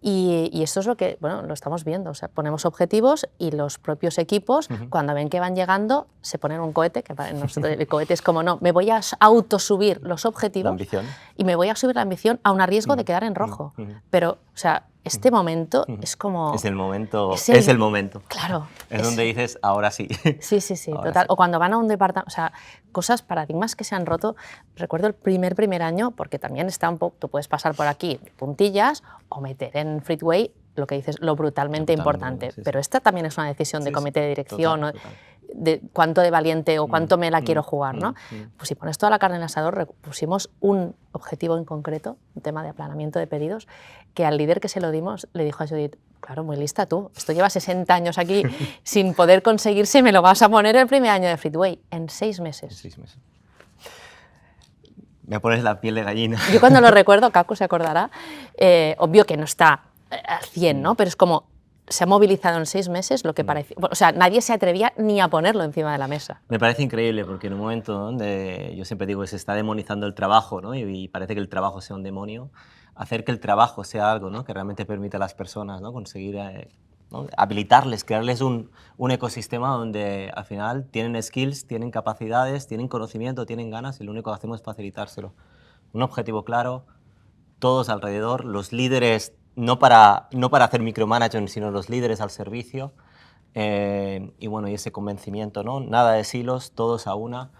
Speaker 1: Y esto es lo que, bueno, lo estamos viendo. O sea, ponemos objetivos y los propios equipos, cuando ven que van llegando, se ponen un cohete, que para nosotros el cohete es como, no, me voy a autosubir los objetivos
Speaker 2: la ambición.
Speaker 1: Y me voy a subir la ambición a un riesgo de quedar en rojo. Pero, o sea, este momento es como...
Speaker 2: Es el momento. Es el momento.
Speaker 1: Claro.
Speaker 2: Es donde dices, ahora sí.
Speaker 1: Sí, total. Sí. O cuando van a un departamento, o sea, cosas, paradigmas que se han roto. Recuerdo el primer año, porque también está un poco, tú puedes pasar por aquí puntillas o meter en Fritway lo que dices, lo brutalmente importante.
Speaker 2: Sí, sí.
Speaker 1: Pero esta también es una decisión de
Speaker 2: Sí,
Speaker 1: comité de dirección,
Speaker 2: total,
Speaker 1: ¿no?
Speaker 2: total.
Speaker 1: De cuánto de valiente o cuánto me la quiero jugar, ¿no?
Speaker 2: Mm.
Speaker 1: Pues si pones toda la carne en el asador, pusimos un objetivo en concreto, un tema de aplanamiento de pedidos, que al líder que se lo dimos le dijo a Judith, claro, muy lista tú, esto lleva 60 años aquí sin poder conseguirse y me lo vas a poner el primer año de Fritway, en 6 meses.
Speaker 2: 6 meses. Me pones la piel de gallina.
Speaker 1: Yo cuando lo recuerdo, Kaku se acordará, obvio que no está al 100, ¿no? Pero es como, se ha movilizado en 6 meses lo que parece... O sea, nadie se atrevía ni a ponerlo encima de la mesa.
Speaker 2: Me parece increíble porque en un momento donde yo siempre digo que se está demonizando el trabajo, ¿no? Y parece que el trabajo sea un demonio, hacer que el trabajo sea algo, ¿no? Que realmente permita a las personas, ¿no? Conseguir ¿no? Habilitarles, crearles un ecosistema donde al final tienen skills, tienen capacidades, tienen conocimiento, tienen ganas y lo único que hacemos es facilitárselo. Un objetivo claro, todos alrededor, los líderes no para hacer micromanagement, sino los líderes al servicio. Y bueno, y ese convencimiento, ¿no? Nada de silos, todos a una.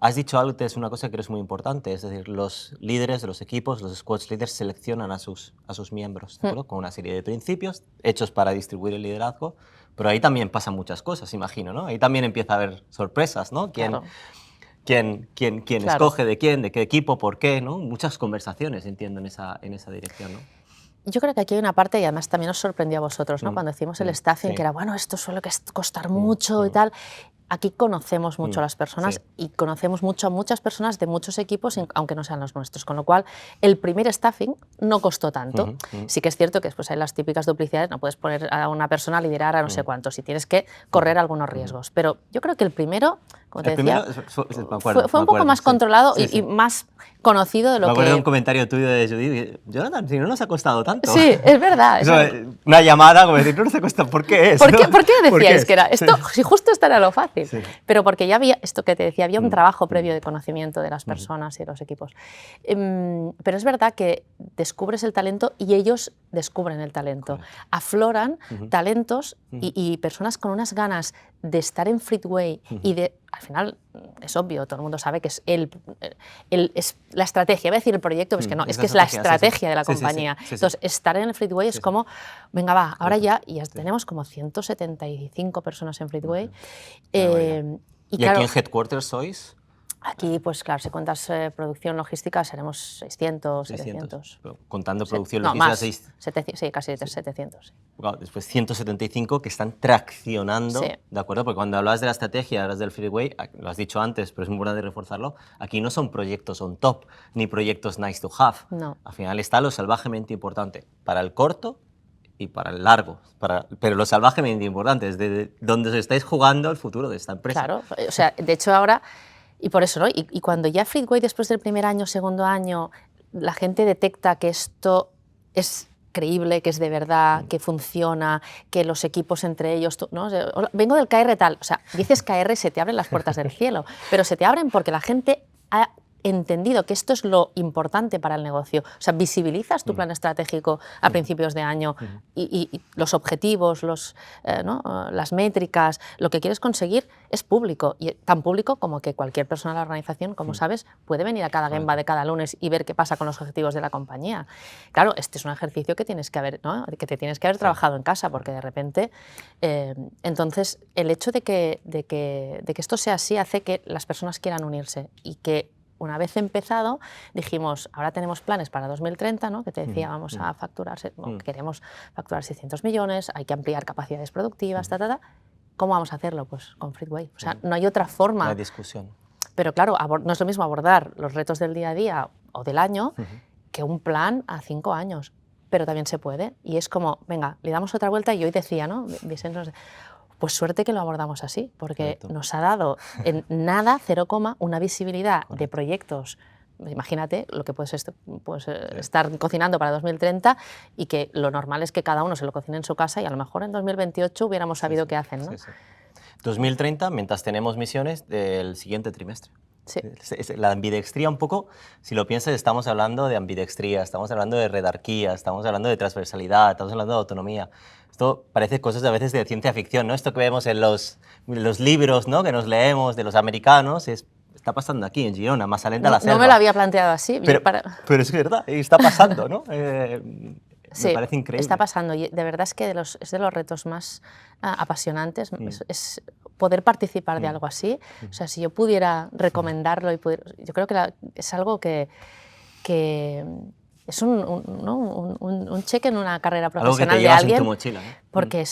Speaker 2: Has dicho algo que es una cosa que es muy importante, es decir, los líderes, los equipos, los squad leaders seleccionan a sus miembros, ¿de acuerdo? Con una serie de principios hechos para distribuir el liderazgo, pero ahí también pasan muchas cosas, imagino, ¿no? Ahí también empieza a haber sorpresas, ¿no?
Speaker 1: Claro.
Speaker 2: ¿Quién
Speaker 1: Claro.
Speaker 2: escoge de quién, de qué equipo, por qué, ¿no? Muchas conversaciones, entiendo, en esa dirección, ¿no?
Speaker 1: Yo creo que aquí hay una parte, y además también os sorprendió a vosotros, ¿no? Cuando hicimos el staffing,
Speaker 2: sí.
Speaker 1: que era, bueno, esto suele costar mucho y tal. Aquí conocemos mucho a las personas y conocemos mucho a muchas personas de muchos equipos, aunque no sean los nuestros, con lo cual el primer staffing no costó tanto. Sí que es cierto que después hay las típicas duplicidades, no puedes poner a una persona a liderar a no sé cuántos y tienes que correr algunos riesgos, pero yo creo que el primero, como te decía, fue un poco más controlado y más conocido de lo que...
Speaker 2: Me acuerdo de un comentario tuyo de Judith, Jonathan, si no nos ha costado tanto.
Speaker 1: Sí, es verdad.
Speaker 2: Eso, una llamada como decir, no nos ha costado, ¿por qué es?
Speaker 1: ¿Por qué decíais
Speaker 2: ¿Por qué?
Speaker 1: que era esto? Si justo esto era lo fácil.
Speaker 2: Sí.
Speaker 1: Pero porque ya había, esto que te decía, había un trabajo previo de conocimiento de las personas y de los equipos. Pero es verdad que descubres el talento y ellos descubren el talento.
Speaker 2: Correcto.
Speaker 1: Afloran talentos y personas con unas ganas de estar en Fritway y de, al final, es obvio, todo el mundo sabe que es es la estrategia, voy a decir el proyecto, pero es que no, es que es la estrategia de la compañía. Entonces, estar en el Fritway es como, venga, va, ahora ya tenemos como 175 personas en Fritway.
Speaker 2: ¿Y
Speaker 1: claro,
Speaker 2: aquí en Headquarters sois?
Speaker 1: Aquí, pues claro, si cuentas producción logística, seremos 600, 700.
Speaker 2: Pero contando producción
Speaker 1: No,
Speaker 2: logística,
Speaker 1: más,
Speaker 2: 600.
Speaker 1: sí, casi 700. Sí.
Speaker 2: Wow, después 175 que están traccionando,
Speaker 1: Sí.
Speaker 2: ¿de acuerdo? Porque cuando hablas de la estrategia, hablas del Freeway, lo has dicho antes, pero es muy importante reforzarlo, aquí no son proyectos on top, ni proyectos nice to have.
Speaker 1: No.
Speaker 2: Al final está lo salvajemente importante para el corto y para el largo, pero lo salvajemente importante es de donde os estáis jugando el futuro de esta empresa.
Speaker 1: Claro, o sea, de hecho ahora, y por eso, ¿no? Y cuando ya Fritway, después del primer año, segundo año, la gente detecta que esto es creíble, que es de verdad, que funciona, que los equipos entre ellos, ¿no? Vengo del KR tal, o sea, dices KR, se te abren las puertas del cielo, pero se te abren porque la gente ha entendido que esto es lo importante para el negocio. O sea, visibilizas tu plan estratégico a principios de año y los objetivos, ¿no? Las métricas, lo que quieres conseguir es público, y tan público como que cualquier persona de la organización, como sabes, puede venir a cada Gemba de cada lunes y ver qué pasa con los objetivos de la compañía. Claro, este es un ejercicio que tienes que haber, ¿no? Que te tienes que haber trabajado en casa, porque de repente, entonces, el hecho de que esto sea así hace que las personas quieran unirse y que una vez empezado, dijimos, ahora tenemos planes para 2030, ¿no? Que te decía, vamos a facturar, queremos facturar 600 millones, hay que ampliar capacidades productivas, ¿Cómo vamos a hacerlo? Pues con Fritway. O sea, no hay otra forma.
Speaker 2: No hay discusión.
Speaker 1: Pero claro, no es lo mismo abordar los retos del día a día o del año que un plan a 5 años. Pero también se puede. Y es como, venga, le damos otra vuelta. Y hoy decía, ¿no? Pues suerte que lo abordamos así, porque
Speaker 2: Correcto.
Speaker 1: nos ha dado en nada, 0, una visibilidad de proyectos. Imagínate lo que puedes estar cocinando para 2030 y que lo normal es que cada uno se lo cocine en su casa y a lo mejor en 2028 hubiéramos sabido qué hacen, ¿no?
Speaker 2: Sí. 2030, mientras tenemos misiones del siguiente trimestre.
Speaker 1: Sí.
Speaker 2: La ambidextría un poco, si lo piensas, estamos hablando de ambidextría, estamos hablando de redarquía, estamos hablando de transversalidad, estamos hablando de autonomía. Esto parece cosas a veces de ciencia ficción, ¿no? Esto que vemos en los libros, ¿no? Que nos leemos de los americanos, está pasando aquí en Girona, más alenta la selva.
Speaker 1: No me lo había planteado así.
Speaker 2: Pero es verdad, está pasando, ¿no?
Speaker 1: Sí,
Speaker 2: me parece increíble.
Speaker 1: está pasando y de verdad es que es de los retos más apasionantes, es poder participar de algo así. O sea, si yo pudiera recomendarlo, yo creo que es algo que es un cheque en una carrera profesional de alguien,
Speaker 2: en tu mochila, ¿no?
Speaker 1: porque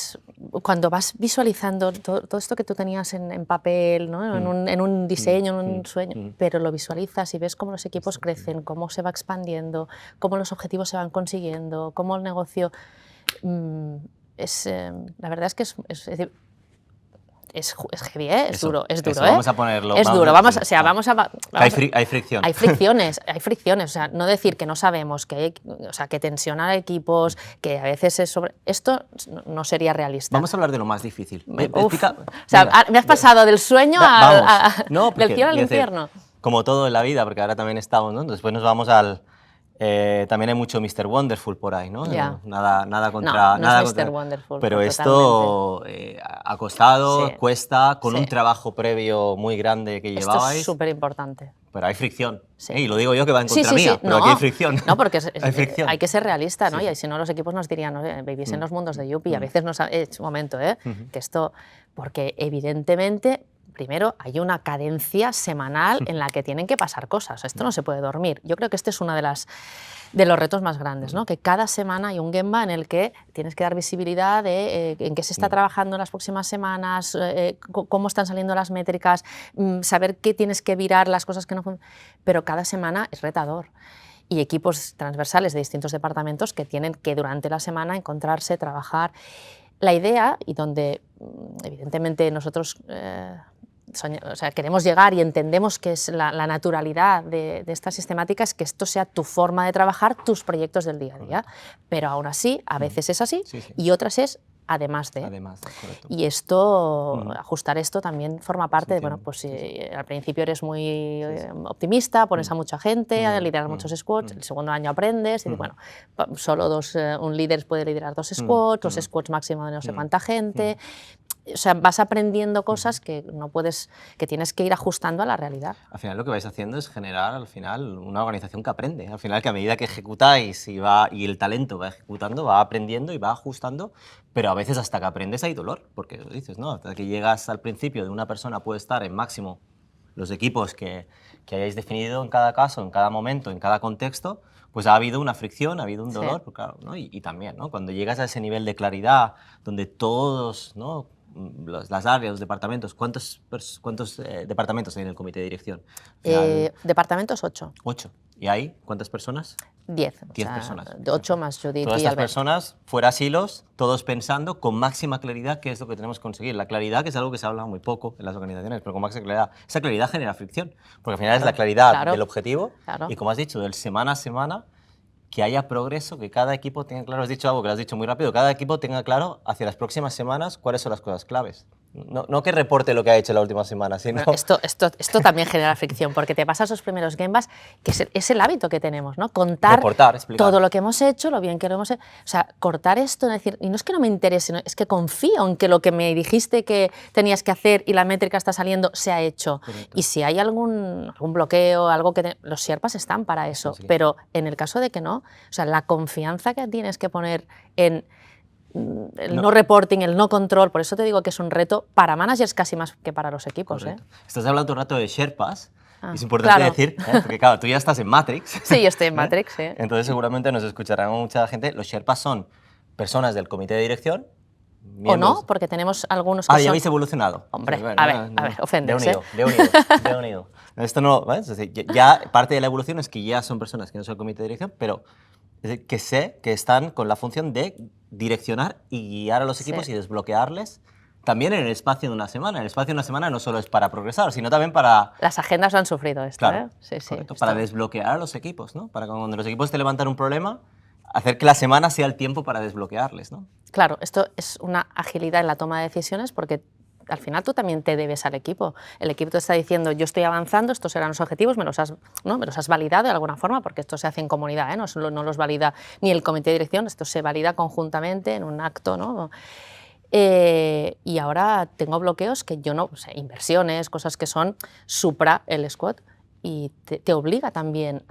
Speaker 1: cuando vas visualizando todo esto que tú tenías en papel, ¿no? en un diseño, en un sueño, pero lo visualizas y ves cómo los equipos crecen, cómo se va expandiendo, cómo los objetivos se van consiguiendo, cómo el negocio... la verdad es que es heavy, ¿eh? Es duro, ¿eh?
Speaker 2: Vamos a ponerlo.
Speaker 1: Es duro,
Speaker 2: Hay fricción.
Speaker 1: Hay fricciones, o sea, no decir que no sabemos, que tensionar equipos, que a veces es sobre... Esto no sería realista.
Speaker 2: Vamos a hablar de lo más difícil.
Speaker 1: Me has pasado del sueño del cielo al infierno.
Speaker 2: Como todo en la vida, porque ahora también estamos, ¿no? Después nos vamos al... también hay mucho Mr. Wonderful por ahí, ¿no?
Speaker 1: Yeah.
Speaker 2: Nada contra...
Speaker 1: No
Speaker 2: nada
Speaker 1: es Mr.
Speaker 2: contra,
Speaker 1: Wonderful.
Speaker 2: pero esto ha costado,
Speaker 1: Sí.
Speaker 2: cuesta, con
Speaker 1: Sí.
Speaker 2: un trabajo previo muy grande que llevabais.
Speaker 1: Esto es súper importante.
Speaker 2: Pero hay fricción.
Speaker 1: Sí.
Speaker 2: Y lo digo yo que va en contra mía, pero aquí hay fricción.
Speaker 1: No, porque
Speaker 2: hay fricción.
Speaker 1: hay que ser realista, ¿no?
Speaker 2: Sí.
Speaker 1: Y si no, los equipos nos dirían, ¿no? Vivís en los mundos de Yuppie, a veces nos... un momento, que esto... Porque evidentemente... Primero, hay una cadencia semanal en la que tienen que pasar cosas. Esto no se puede dormir. Yo creo que este es uno de los retos más grandes, ¿no? Que cada semana hay un Gemba en el que tienes que dar visibilidad de en qué se está trabajando en las próximas semanas, cómo están saliendo las métricas, saber qué tienes que virar, las cosas que no funcionan. Pero cada semana es retador. Y equipos transversales de distintos departamentos que tienen que durante la semana encontrarse, trabajar. La idea, y donde evidentemente nosotros... queremos llegar y entendemos que es la naturalidad de esta sistemática, es que esto sea tu forma de trabajar tus proyectos del día a día. Pero aún así, a veces es así y otras es además de.
Speaker 2: Correcto.
Speaker 1: Y esto, ajustar esto también forma parte de, bueno, pues al principio eres muy optimista, pones a mucha gente a liderar muchos squads, el segundo año aprendes, y bueno, solo un líder puede liderar 2 squads, los squads máximo de no sé cuánta gente. O sea, vas aprendiendo cosas que no puedes, que tienes que ir ajustando a la realidad.
Speaker 2: Al final lo que vais haciendo es generar al final una organización que aprende. Al final que a medida que ejecutáis y el talento va ejecutando, va aprendiendo y va ajustando, pero a veces hasta que aprendes hay dolor, porque lo dices, ¿no? Hasta que llegas al principio de una persona puede estar en máximo los equipos que hayáis definido en cada caso, en cada momento, en cada contexto, pues ha habido una fricción, ha habido un dolor, pues claro, ¿no? Y también, ¿no? Cuando llegas a ese nivel de claridad, donde todos, ¿no? Las áreas, los departamentos, ¿cuántos departamentos hay en el comité de dirección?
Speaker 1: Departamentos 8.
Speaker 2: 8. ¿Y ahí cuántas personas?
Speaker 1: 10.
Speaker 2: 10 personas.
Speaker 1: 8 más Judith
Speaker 2: Todas
Speaker 1: y
Speaker 2: estas
Speaker 1: Albert.
Speaker 2: personas, fuera silos, todos pensando con máxima claridad qué es lo que tenemos que conseguir. La claridad, que es algo que se habla muy poco en las organizaciones, pero con máxima claridad. Esa claridad genera fricción, porque al final es la claridad del objetivo y, como has dicho, del semana a semana, que haya progreso, que cada equipo tenga claro, has dicho algo que lo has dicho muy rápido, cada equipo tenga claro hacia las próximas semanas cuáles son las cosas claves. No que reporte lo que ha hecho la última semana, sino...
Speaker 1: Bueno, esto también genera fricción, porque te pasas los primeros Gembas, que es el hábito que tenemos, ¿no? Contar
Speaker 2: reportar, explicar
Speaker 1: todo lo que hemos hecho, lo bien que lo hemos hecho. O sea, cortar esto, decir, y no es que no me interese, no, es que confío en que lo que me dijiste que tenías que hacer y la métrica está saliendo, se ha hecho. Correcto. Y si hay algún bloqueo, algo que... los Sherpas están para eso, sí. Pero en el caso de que no, o sea, la confianza que tienes que poner en... el no reporting, el no control, por eso te digo que es un reto para managers casi más que para los equipos.
Speaker 2: Estás hablando un rato de Sherpas, es importante decir, porque claro, tú ya estás en Matrix.
Speaker 1: Sí, yo estoy en Matrix, sí.
Speaker 2: Entonces seguramente nos escuchará mucha gente. Los Sherpas son personas del comité de dirección.
Speaker 1: O no, porque tenemos algunos que
Speaker 2: ya habéis evolucionado.
Speaker 1: Hombre, sí, bueno, a ver, ofendes,
Speaker 2: de unido. Esto no, ¿ves? Es decir, ya parte de la evolución es que ya son personas que no son el comité de dirección, pero que sé que están con la función de direccionar y guiar a los equipos y desbloquearles también en el espacio de una semana. El espacio de una semana no solo es para progresar, sino también para...
Speaker 1: Las agendas lo han sufrido esto,
Speaker 2: claro,
Speaker 1: sí,
Speaker 2: correcto, para desbloquear a los equipos, ¿no? Para cuando los equipos te levantan un problema, hacer que la semana sea el tiempo para desbloquearles, ¿no?
Speaker 1: Claro, esto es una agilidad en la toma de decisiones porque al final tú también te debes al equipo. El equipo te está diciendo, yo estoy avanzando, estos eran los objetivos, me los has validado de alguna forma, porque esto se hace en comunidad, no los valida ni el comité de dirección, esto se valida conjuntamente en un acto, ¿no? Y ahora tengo bloqueos que yo no, o sea, inversiones, cosas que son supra el squad, y te obliga también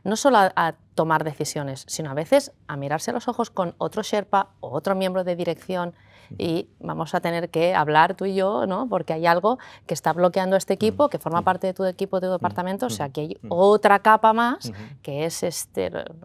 Speaker 1: no solo a tomar decisiones, sino a veces a mirarse a los ojos con otro Sherpa o otro miembro de dirección y vamos a tener que hablar tú y yo, ¿no? Porque hay algo que está bloqueando a este equipo, que forma parte de tu equipo, de tu departamento, o sea que hay otra capa más, que es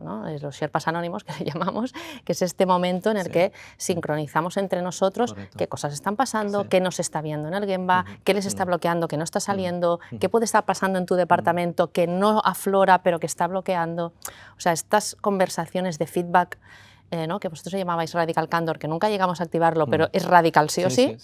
Speaker 1: ¿no? Es los Sherpas anónimos, que le llamamos, que es este momento en el que sincronizamos entre nosotros qué cosas están pasando, qué nos está viendo en el Gemba, qué les está bloqueando, qué no está saliendo, qué puede estar pasando en tu departamento que no aflora pero que está bloqueando. O sea, estas conversaciones de feedback, ¿no? Que vosotros llamabais radical candor, que nunca llegamos a activarlo, pero es radical sí o sí,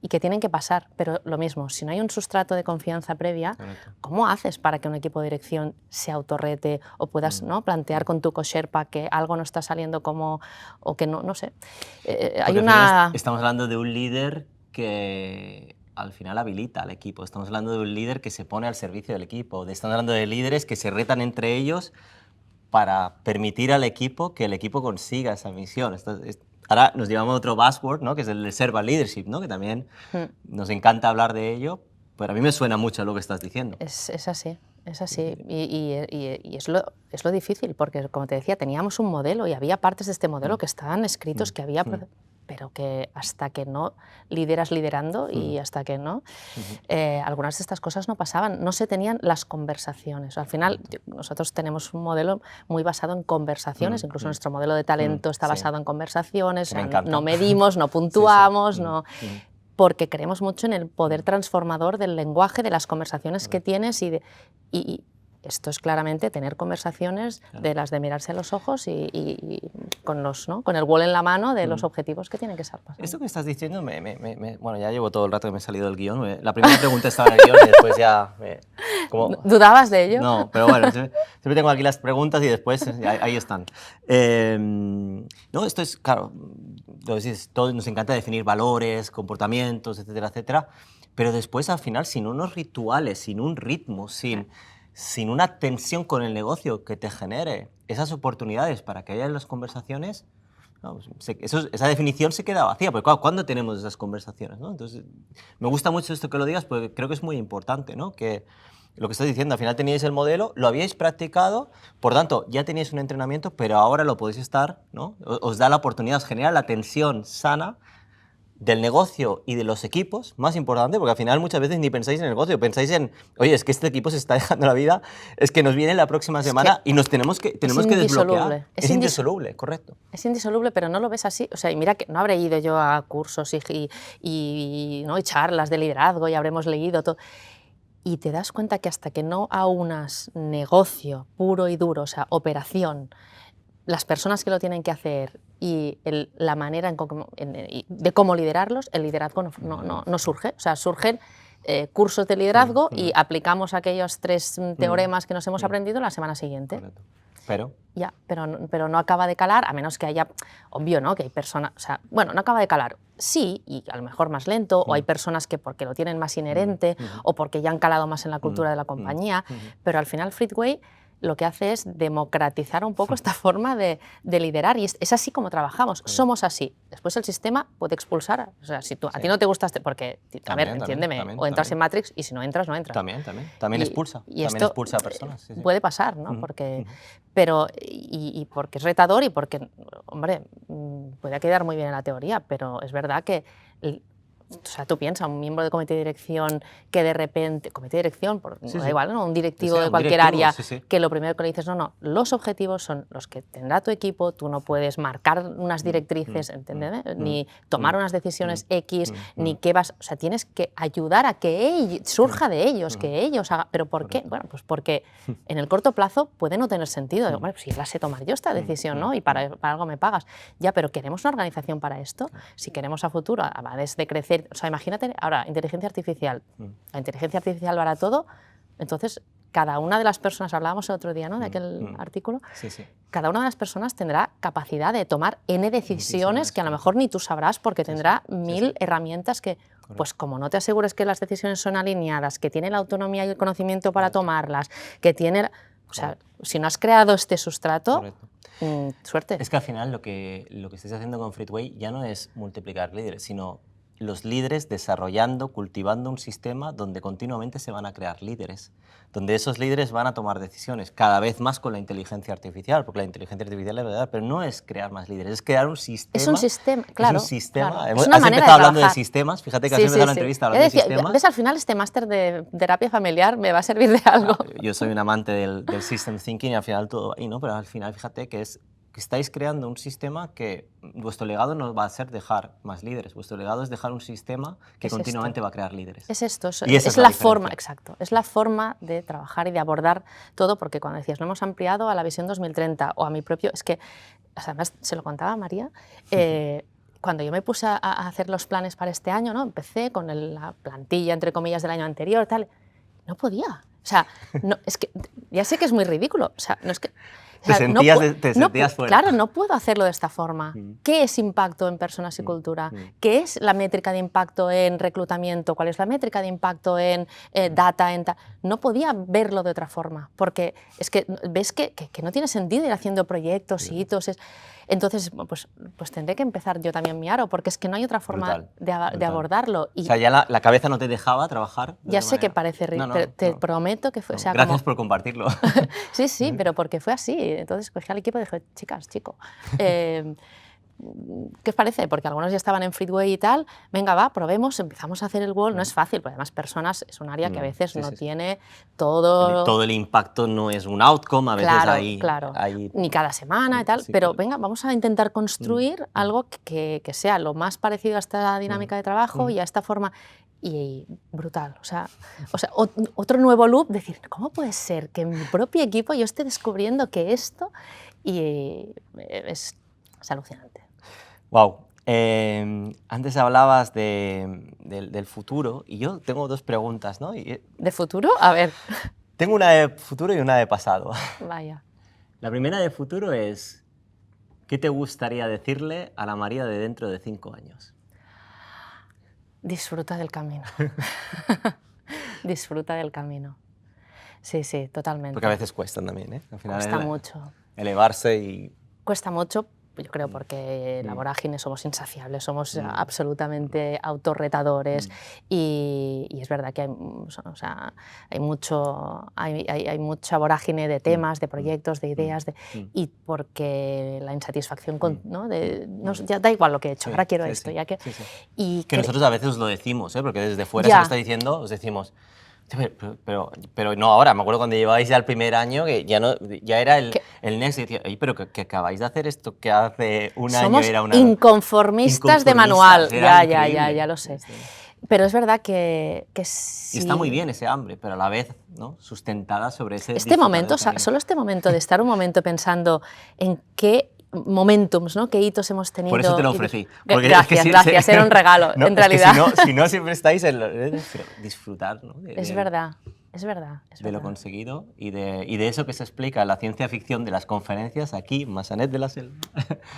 Speaker 1: y que tienen que pasar. Pero lo mismo, si no hay un sustrato de confianza previa, ¿cómo haces para que un equipo de dirección se autorrete o puedas ¿no? plantear con tu co-sherpa que algo no está saliendo como, o que no sé? Hay una...
Speaker 2: Estamos hablando de un líder que al final habilita al equipo, estamos hablando de un líder que se pone al servicio del equipo, estamos hablando de líderes que se retan entre ellos para permitir al equipo que el equipo consiga esa misión. Ahora nos llevamos otro buzzword, ¿no? Que es el de servant leadership, ¿no? Que también nos encanta hablar de ello, pero a mí me suena mucho lo que estás diciendo.
Speaker 1: Es así, es así. Y es lo difícil, porque como te decía, teníamos un modelo y había partes de este modelo que estaban escritos, que había... pero que hasta que no lideras liderando y hasta que no, algunas de estas cosas no pasaban, no se tenían las conversaciones. Al final, nosotros tenemos un modelo muy basado en conversaciones, incluso nuestro modelo de talento está basado en conversaciones, no medimos, no puntuamos, no... porque creemos mucho en el poder transformador del lenguaje, de las conversaciones que tienes y esto es claramente tener conversaciones de las de mirarse a los ojos y con, ¿no? con el wall en la mano de los objetivos que tienen que estar pasando.
Speaker 2: Esto que estás diciendo, bueno, ya llevo todo el rato que me he salido del guión. La primera pregunta estaba en el guión y después ya...
Speaker 1: ¿Dudabas de ello?
Speaker 2: No, pero bueno, siempre tengo aquí las preguntas y después ahí están. No, esto es, claro, todos nos encanta definir valores, comportamientos, etcétera, etcétera, pero después al final sin unos rituales, sin un ritmo, sin una tensión con el negocio que te genere esas oportunidades para que haya las conversaciones, no, esa definición se queda vacía, porque claro, ¿cuándo tenemos esas conversaciones? ¿No? Entonces, me gusta mucho esto que lo digas, porque creo que es muy importante, ¿no? Que lo que estás diciendo, al final teníais el modelo, lo habíais practicado, por tanto, ya teníais un entrenamiento, pero ahora lo podéis estar, ¿no? Os da la oportunidad, os genera la tensión sana del negocio y de los equipos, más importante, porque al final muchas veces ni pensáis en el negocio, pensáis en, oye, es que este equipo se está dejando la vida, es que nos viene la próxima semana y nos tenemos que desbloquear. Es indisoluble, correcto.
Speaker 1: Es indisoluble, pero no lo ves así. O sea, y mira que no habré ido yo a cursos y charlas de liderazgo y habremos leído todo. Y te das cuenta que hasta que no aunas negocio puro y duro, o sea, operación, las personas que lo tienen que hacer y la manera de cómo liderarlos, el liderazgo no surge. O sea, surgen cursos de liderazgo y aplicamos aquellos 3 teoremas que nos hemos aprendido la semana siguiente.
Speaker 2: Correcto. Pero...
Speaker 1: Ya, pero no acaba de calar, a menos que haya, obvio, ¿no? Que hay personas, o sea, bueno, no acaba de calar, sí, y a lo mejor más lento, o hay personas que porque lo tienen más inherente, o porque ya han calado más en la cultura de la compañía, pero al final Fleetway lo que hace es democratizar un poco esta forma de liderar y es así como trabajamos, somos así. Después el sistema puede expulsar, o sea, si a ti no te gusta, porque, a ver, entiéndeme, o entras en Matrix y si no entras, no entras.
Speaker 2: También expulsa, también expulsa a personas. Sí.
Speaker 1: Puede pasar, ¿no? Porque, pero, y porque es retador y porque, hombre, puede quedar muy bien en la teoría, pero es verdad que... O sea, tú piensas, un miembro de comité de dirección que de repente, comité de dirección, da igual, ¿no? Un directivo de cualquier área, que lo primero que le dices, no, los objetivos son los que tendrá tu equipo, tú no puedes marcar unas directrices, ¿entiendes? Ni tomar unas decisiones X, ni qué vas, o sea, tienes que ayudar a que surja de ellos, que ellos hagan, ¿pero por qué? Bueno, pues porque en el corto plazo puede no tener sentido, bueno, pues si la sé tomar yo esta decisión, ¿no? Y para algo me pagas, ya, pero ¿queremos una organización para esto? Si queremos a futuro, además de crecer. O sea, imagínate ahora, inteligencia artificial. La inteligencia artificial para todo. Entonces, cada una de las personas, hablábamos el otro día, ¿no? De aquel artículo, cada una de las personas tendrá capacidad de tomar N decisiones que a lo mejor ni tú sabrás porque tendrá 1000 herramientas que, pues como no te asegures que las decisiones son alineadas, que tiene la autonomía y el conocimiento para tomarlas, que tiene... O sea, si no has creado este sustrato, suerte.
Speaker 2: Es que al final lo que estáis haciendo con Fleetway ya no es multiplicar líderes, sino los líderes desarrollando, cultivando un sistema donde continuamente se van a crear líderes, donde esos líderes van a tomar decisiones cada vez más con la inteligencia artificial, porque la inteligencia artificial es verdad, pero no es crear más líderes, es crear un sistema.
Speaker 1: Es un sistema, claro.
Speaker 2: Es un sistema.
Speaker 1: Claro.
Speaker 2: Has
Speaker 1: Es una manera
Speaker 2: empezado
Speaker 1: de
Speaker 2: hablando de
Speaker 1: trabajar.
Speaker 2: sistemas, fíjate que has empezado la entrevista hablando de sistemas.
Speaker 1: ¿Ves? Al final este máster de terapia familiar me va a servir de algo.
Speaker 2: Yo soy un amante del system thinking y al final todo ahí, ¿no? Pero al final fíjate que estáis creando un sistema que vuestro legado no va a ser dejar más líderes, vuestro legado es dejar un sistema que
Speaker 1: Es
Speaker 2: continuamente
Speaker 1: esto.
Speaker 2: va a crear líderes.
Speaker 1: Es esto,
Speaker 2: Y esa
Speaker 1: es
Speaker 2: la
Speaker 1: la
Speaker 2: diferencia.
Speaker 1: forma, exacto, es la forma de trabajar y de abordar todo, porque cuando decías, lo hemos ampliado a la visión 2030 o a mi propio, es que, o sea, además se lo contaba a María, cuando yo me puse a hacer los planes para este año, ¿no? Empecé con la plantilla, entre comillas, del año anterior, tal, no podía, o sea, no, es que, ya sé que es muy ridículo, o sea, no es que... O sea,
Speaker 2: Te sentías fuera.
Speaker 1: Claro, no puedo hacerlo de esta forma. ¿Qué es impacto en personas y cultura? ¿Qué es la métrica de impacto en reclutamiento? ¿Cuál es la métrica de impacto en data? No podía verlo de otra forma, porque es que ves que no tiene sentido ir haciendo proyectos y hitos. Entonces, pues tendré que empezar yo también mi aro, porque es que no hay otra forma de abordarlo. Y
Speaker 2: o sea, ya la cabeza no te dejaba trabajar.
Speaker 1: ya sé que parece ridículo, pero te prometo que fue... o sea,
Speaker 2: gracias
Speaker 1: como,
Speaker 2: por compartirlo.
Speaker 1: sí, sí, pero porque fue así. Entonces cogí al equipo y dije, chicas, chico, ¿qué os parece? Porque algunos ya estaban en Freeway y tal, venga, va, probemos, empezamos a hacer el wall, no es fácil, porque además personas es un área que a veces no tiene todo...
Speaker 2: Todo el impacto no es un outcome, a veces
Speaker 1: claro,
Speaker 2: hay...
Speaker 1: ni cada semana y tal, pero venga, vamos a intentar construir algo que sea lo más parecido a esta dinámica de trabajo y a esta forma... Y brutal, o sea, otro nuevo loop, decir, ¿cómo puede ser que en mi propio equipo yo esté descubriendo que esto? Y es alucinante.
Speaker 2: Wow. Antes hablabas del futuro y yo tengo dos preguntas, ¿no?
Speaker 1: ¿De futuro? A ver.
Speaker 2: Tengo una de futuro y una de pasado.
Speaker 1: Vaya.
Speaker 2: La primera de futuro es, ¿qué te gustaría decirle a la María de dentro de 5 años?
Speaker 1: Disfruta del camino. Disfruta del camino. Sí, sí, totalmente.
Speaker 2: Porque a veces cuestan también, ¿eh? Al final
Speaker 1: cuesta mucho.
Speaker 2: Elevarse y...
Speaker 1: Cuesta mucho, yo creo, porque la vorágine somos insaciables, somos absolutamente autorretadores y es verdad que hay mucha vorágine de temas, de proyectos, de ideas, y porque la insatisfacción, ¿no? Ya da igual lo que he hecho, ahora quiero esto. Ya que, y
Speaker 2: que nosotros a veces os lo decimos, ¿eh? Porque desde fuera se lo está diciendo, os decimos... Pero no ahora, me acuerdo cuando llevabais ya el primer año, que ya era el next, y decía, oye, pero que acabáis de hacer esto que hace un año era una...
Speaker 1: Somos inconformistas de manual, ya lo sé.
Speaker 2: Sí.
Speaker 1: Pero es verdad que sí.
Speaker 2: Y está muy bien ese hambre, pero a la vez, ¿no? Sustentada sobre ese...
Speaker 1: Solo este momento de estar un momento pensando en qué momentums, ¿no? ¿Qué hitos hemos tenido?
Speaker 2: Por eso te lo ofrecí.
Speaker 1: Gracias, era un regalo, en realidad.
Speaker 2: Si no, siempre estáis en disfrutar, ¿no?
Speaker 1: Es verdad.
Speaker 2: De lo conseguido y de eso que se explica en la ciencia ficción de las conferencias, aquí, Massanet de la Selva,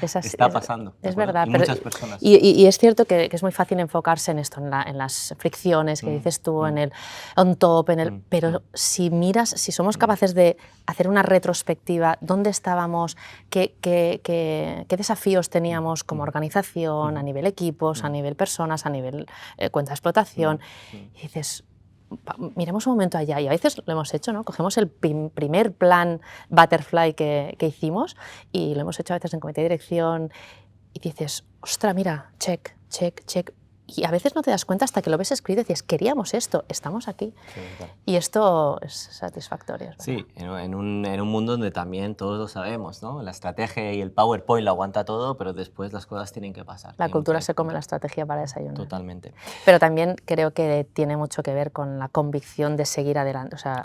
Speaker 2: está pasando.
Speaker 1: Es verdad.
Speaker 2: Y muchas personas.
Speaker 1: Y es cierto que es muy fácil enfocarse en esto, en las fricciones que dices tú, en el on top, pero si miras, si somos capaces de hacer una retrospectiva, dónde estábamos, qué desafíos teníamos como organización, a nivel equipos, a nivel personas, a nivel cuenta de explotación, y dices... Miremos un momento allá, y a veces lo hemos hecho, ¿no? Cogemos el primer plan Butterfly que hicimos y lo hemos hecho a veces en comité de dirección y dices, ostra, mira, check, check, check. Y a veces no te das cuenta hasta que lo ves escrito y dices, queríamos esto, estamos aquí. Sí, claro. Y esto es satisfactorio. ¿Es
Speaker 2: sí, en un mundo donde también todos lo sabemos, ¿no? La estrategia y el PowerPoint lo aguanta todo, pero después las cosas tienen que pasar.
Speaker 1: La cultura se come la estrategia para desayunar.
Speaker 2: Totalmente.
Speaker 1: Pero también creo que tiene mucho que ver con la convicción de seguir adelante, o sea,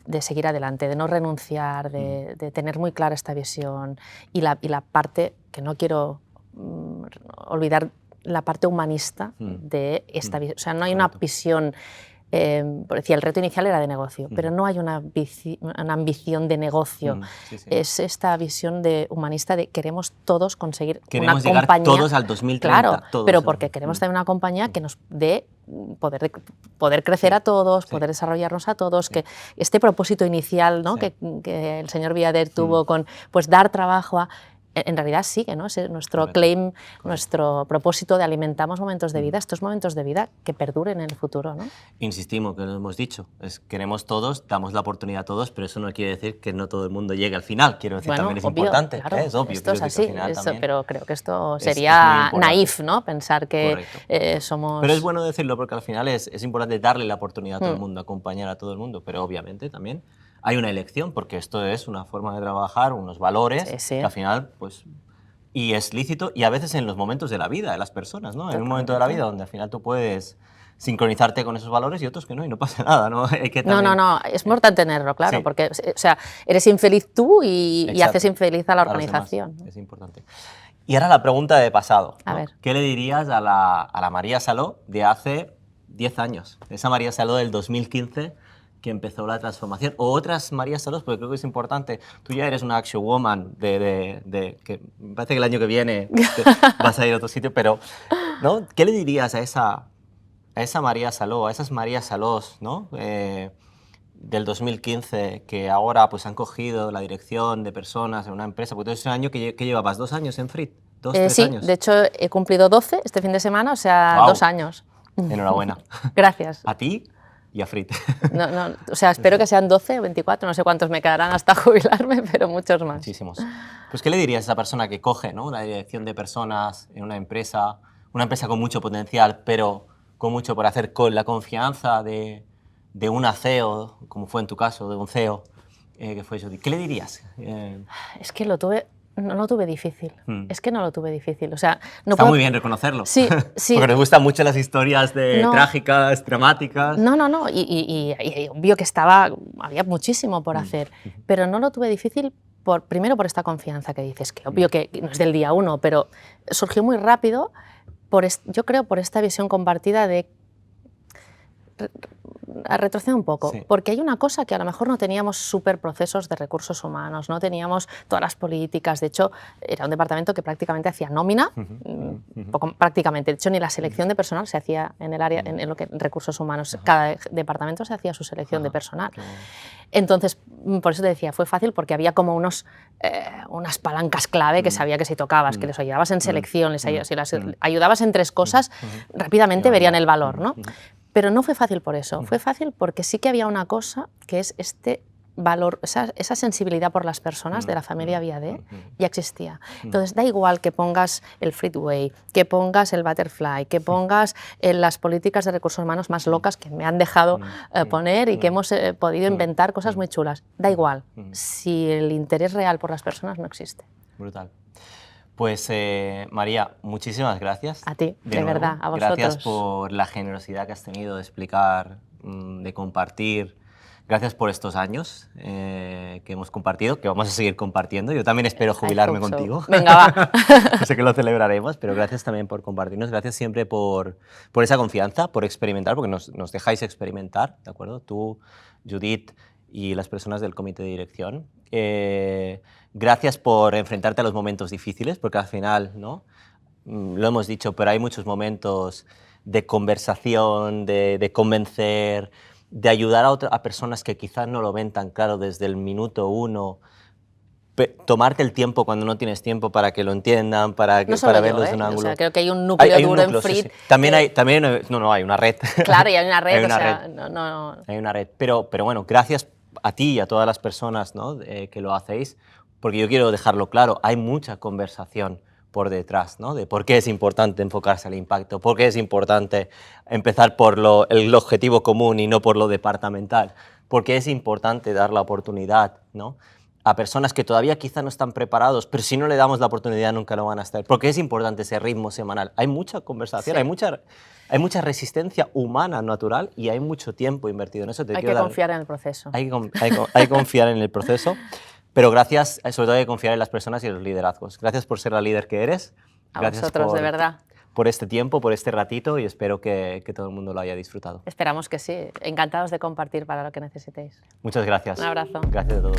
Speaker 1: de seguir adelante, de no renunciar, de tener muy clara esta visión y la parte que no quiero olvidar, la parte humanista de esta visión. O sea, no hay una visión, por decir, el reto inicial era de negocio, pero no hay una ambición de negocio. Es esta visión humanista de queremos todos conseguir una compañía.
Speaker 2: Llegar todos al 2030.
Speaker 1: Claro,
Speaker 2: todos,
Speaker 1: pero porque queremos tener una compañía que nos dé poder crecer a todos, poder desarrollarnos a todos, que este propósito inicial, ¿no? que el señor Viader tuvo con dar trabajo a... en realidad sigue, ¿no? Es nuestro
Speaker 2: Correcto.
Speaker 1: claim, nuestro propósito de alimentamos momentos de vida, estos momentos de vida que perduren en el futuro, ¿no?
Speaker 2: Insistimos, que lo hemos dicho, queremos todos, damos la oportunidad a todos, pero eso no quiere decir que no todo el mundo llegue al final. Quiero decir,
Speaker 1: Bueno,
Speaker 2: también es
Speaker 1: obvio,
Speaker 2: importante,
Speaker 1: claro,
Speaker 2: es obvio.
Speaker 1: esto es
Speaker 2: quiero decir
Speaker 1: así,
Speaker 2: que al final también
Speaker 1: pero creo que esto
Speaker 2: es muy
Speaker 1: sería
Speaker 2: importante.
Speaker 1: naif, ¿no? Pensar que
Speaker 2: Correcto.
Speaker 1: somos...
Speaker 2: Pero es bueno decirlo porque al final es importante darle la oportunidad a todo el
Speaker 1: Mm.
Speaker 2: mundo, acompañar a todo el mundo, pero obviamente también hay una elección porque esto es una forma de trabajar, unos valores
Speaker 1: Sí, sí.
Speaker 2: que al final, pues, y es lícito y a veces en los momentos de la vida de las personas, ¿no? En un momento de la vida donde al final tú puedes sincronizarte con esos valores y otros que no, y no pasa nada, ¿no? Hay que
Speaker 1: No,
Speaker 2: también...
Speaker 1: no, es importante tenerlo, claro,
Speaker 2: Sí.
Speaker 1: porque, o sea, eres infeliz tú y
Speaker 2: Exacto.
Speaker 1: haces infeliz a la
Speaker 2: A los demás.
Speaker 1: organización.
Speaker 2: Es importante. Y ahora la pregunta de pasado,
Speaker 1: A
Speaker 2: ¿no?
Speaker 1: ver.
Speaker 2: ¿Qué le dirías a la María Saló de hace 10 años? Esa María Saló del 2015 que empezó la transformación. O otras María Salós, porque creo que es importante. Tú ya eres una action woman que me parece que el año que viene vas a ir a otro sitio, pero ¿no? ¿Qué le dirías a esa María Saló, a esas María Salós, ¿no? Del 2015 que ahora pues han cogido la dirección de personas en una empresa? Porque tú es un año que llevabas 2 años en Frit, 3
Speaker 1: Sí,
Speaker 2: años.
Speaker 1: de hecho he cumplido 12 este fin de semana, o sea,
Speaker 2: Guau.
Speaker 1: 2 años.
Speaker 2: Enhorabuena.
Speaker 1: Gracias.
Speaker 2: A ti y a Frit.
Speaker 1: No, o sea, espero que sean 12 o 24, no sé cuántos me quedarán hasta jubilarme, pero muchos más.
Speaker 2: Muchísimos. Pues, ¿qué le dirías a esa persona que coge, ¿no? Una dirección de personas en una empresa con mucho potencial, pero con mucho por hacer, con la confianza de una CEO, como fue en tu caso, de un CEO, que fue Judith? ¿Qué le dirías?
Speaker 1: Es que no lo tuve difícil. Es que no lo tuve difícil. O sea, no
Speaker 2: Está
Speaker 1: puedo...
Speaker 2: muy bien reconocerlo.
Speaker 1: Sí, sí.
Speaker 2: Porque nos gustan mucho las historias
Speaker 1: No.
Speaker 2: trágicas, dramáticas.
Speaker 1: No, y obvio que había muchísimo por hacer, pero no lo tuve difícil primero por esta confianza que dices, que obvio que no es del día uno, pero surgió muy rápido, yo creo por esta visión compartida de... Retrocedo un poco,
Speaker 2: Sí.
Speaker 1: porque hay una cosa que a lo mejor no teníamos súper procesos de recursos humanos, no teníamos todas las políticas, de hecho era un departamento que prácticamente hacía nómina, prácticamente, de hecho ni la selección de personal se hacía en el área, en lo que recursos humanos, cada departamento se hacía su selección de personal. Entonces, por eso te decía, fue fácil porque había como unas palancas clave que sabía que si tocabas, que les ayudabas en selección, si las ayudabas en 3 cosas, rápidamente verían el valor, ¿no? Pero no fue fácil por eso, fue fácil porque sí que había una cosa que es este valor, esa sensibilidad por las personas de la familia Viadé ya existía. Entonces, da igual que pongas el Freeway, que pongas el Butterfly, que pongas las políticas de recursos humanos más locas que me han dejado poner y que hemos podido inventar cosas muy chulas. Da igual, si el interés real por las personas no existe.
Speaker 2: Brutal. Pues María, muchísimas gracias.
Speaker 1: A ti, de
Speaker 2: nuevo.
Speaker 1: verdad, a vosotros.
Speaker 2: Gracias por la generosidad que has tenido de explicar, de compartir. Gracias por estos años que hemos compartido, que vamos a seguir compartiendo. Yo también espero jubilarme contigo.
Speaker 1: Venga, va.
Speaker 2: Sé que lo celebraremos, pero gracias también por compartirnos. Gracias siempre por esa confianza, por experimentar, porque nos dejáis experimentar, ¿de acuerdo? Tú, Judith y las personas del comité de dirección. Gracias por enfrentarte a los momentos difíciles, porque al final, ¿no? Lo hemos dicho, pero hay muchos momentos de conversación, de convencer, de ayudar a personas que quizás no lo ven tan claro desde el minuto 1, tomarte el tiempo cuando no tienes tiempo para que lo entiendan, para verlo desde un ángulo.
Speaker 1: O sea, creo que hay un núcleo duro en Frit.
Speaker 2: Sí. También hay una red.
Speaker 1: Claro, y hay una red.
Speaker 2: Hay una
Speaker 1: sea,
Speaker 2: red.
Speaker 1: No.
Speaker 2: Hay una red. Pero bueno, gracias a ti y a todas las personas, ¿no? Que lo hacéis, porque yo quiero dejarlo claro, hay mucha conversación por detrás, ¿no? De por qué es importante enfocarse al impacto, por qué es importante empezar por el objetivo común y no por lo departamental, por qué es importante dar la oportunidad, ¿no? A personas que todavía quizá no están preparados, pero si no le damos la oportunidad nunca lo van a estar. Porque es importante ese ritmo semanal. Hay mucha conversación,
Speaker 1: Sí.
Speaker 2: hay mucha resistencia humana natural y hay mucho tiempo invertido en eso.
Speaker 1: Hay que confiar en el proceso.
Speaker 2: Hay que confiar en el proceso, pero gracias, sobre todo hay que confiar en las personas y en los liderazgos. Gracias por ser la líder que eres.
Speaker 1: A
Speaker 2: Gracias
Speaker 1: vosotros, de verdad.
Speaker 2: por este tiempo, por este ratito y espero que todo el mundo lo haya disfrutado.
Speaker 1: Esperamos que sí. Encantados de compartir para lo que necesitéis.
Speaker 2: Muchas gracias.
Speaker 1: Un abrazo.
Speaker 2: Gracias a todos.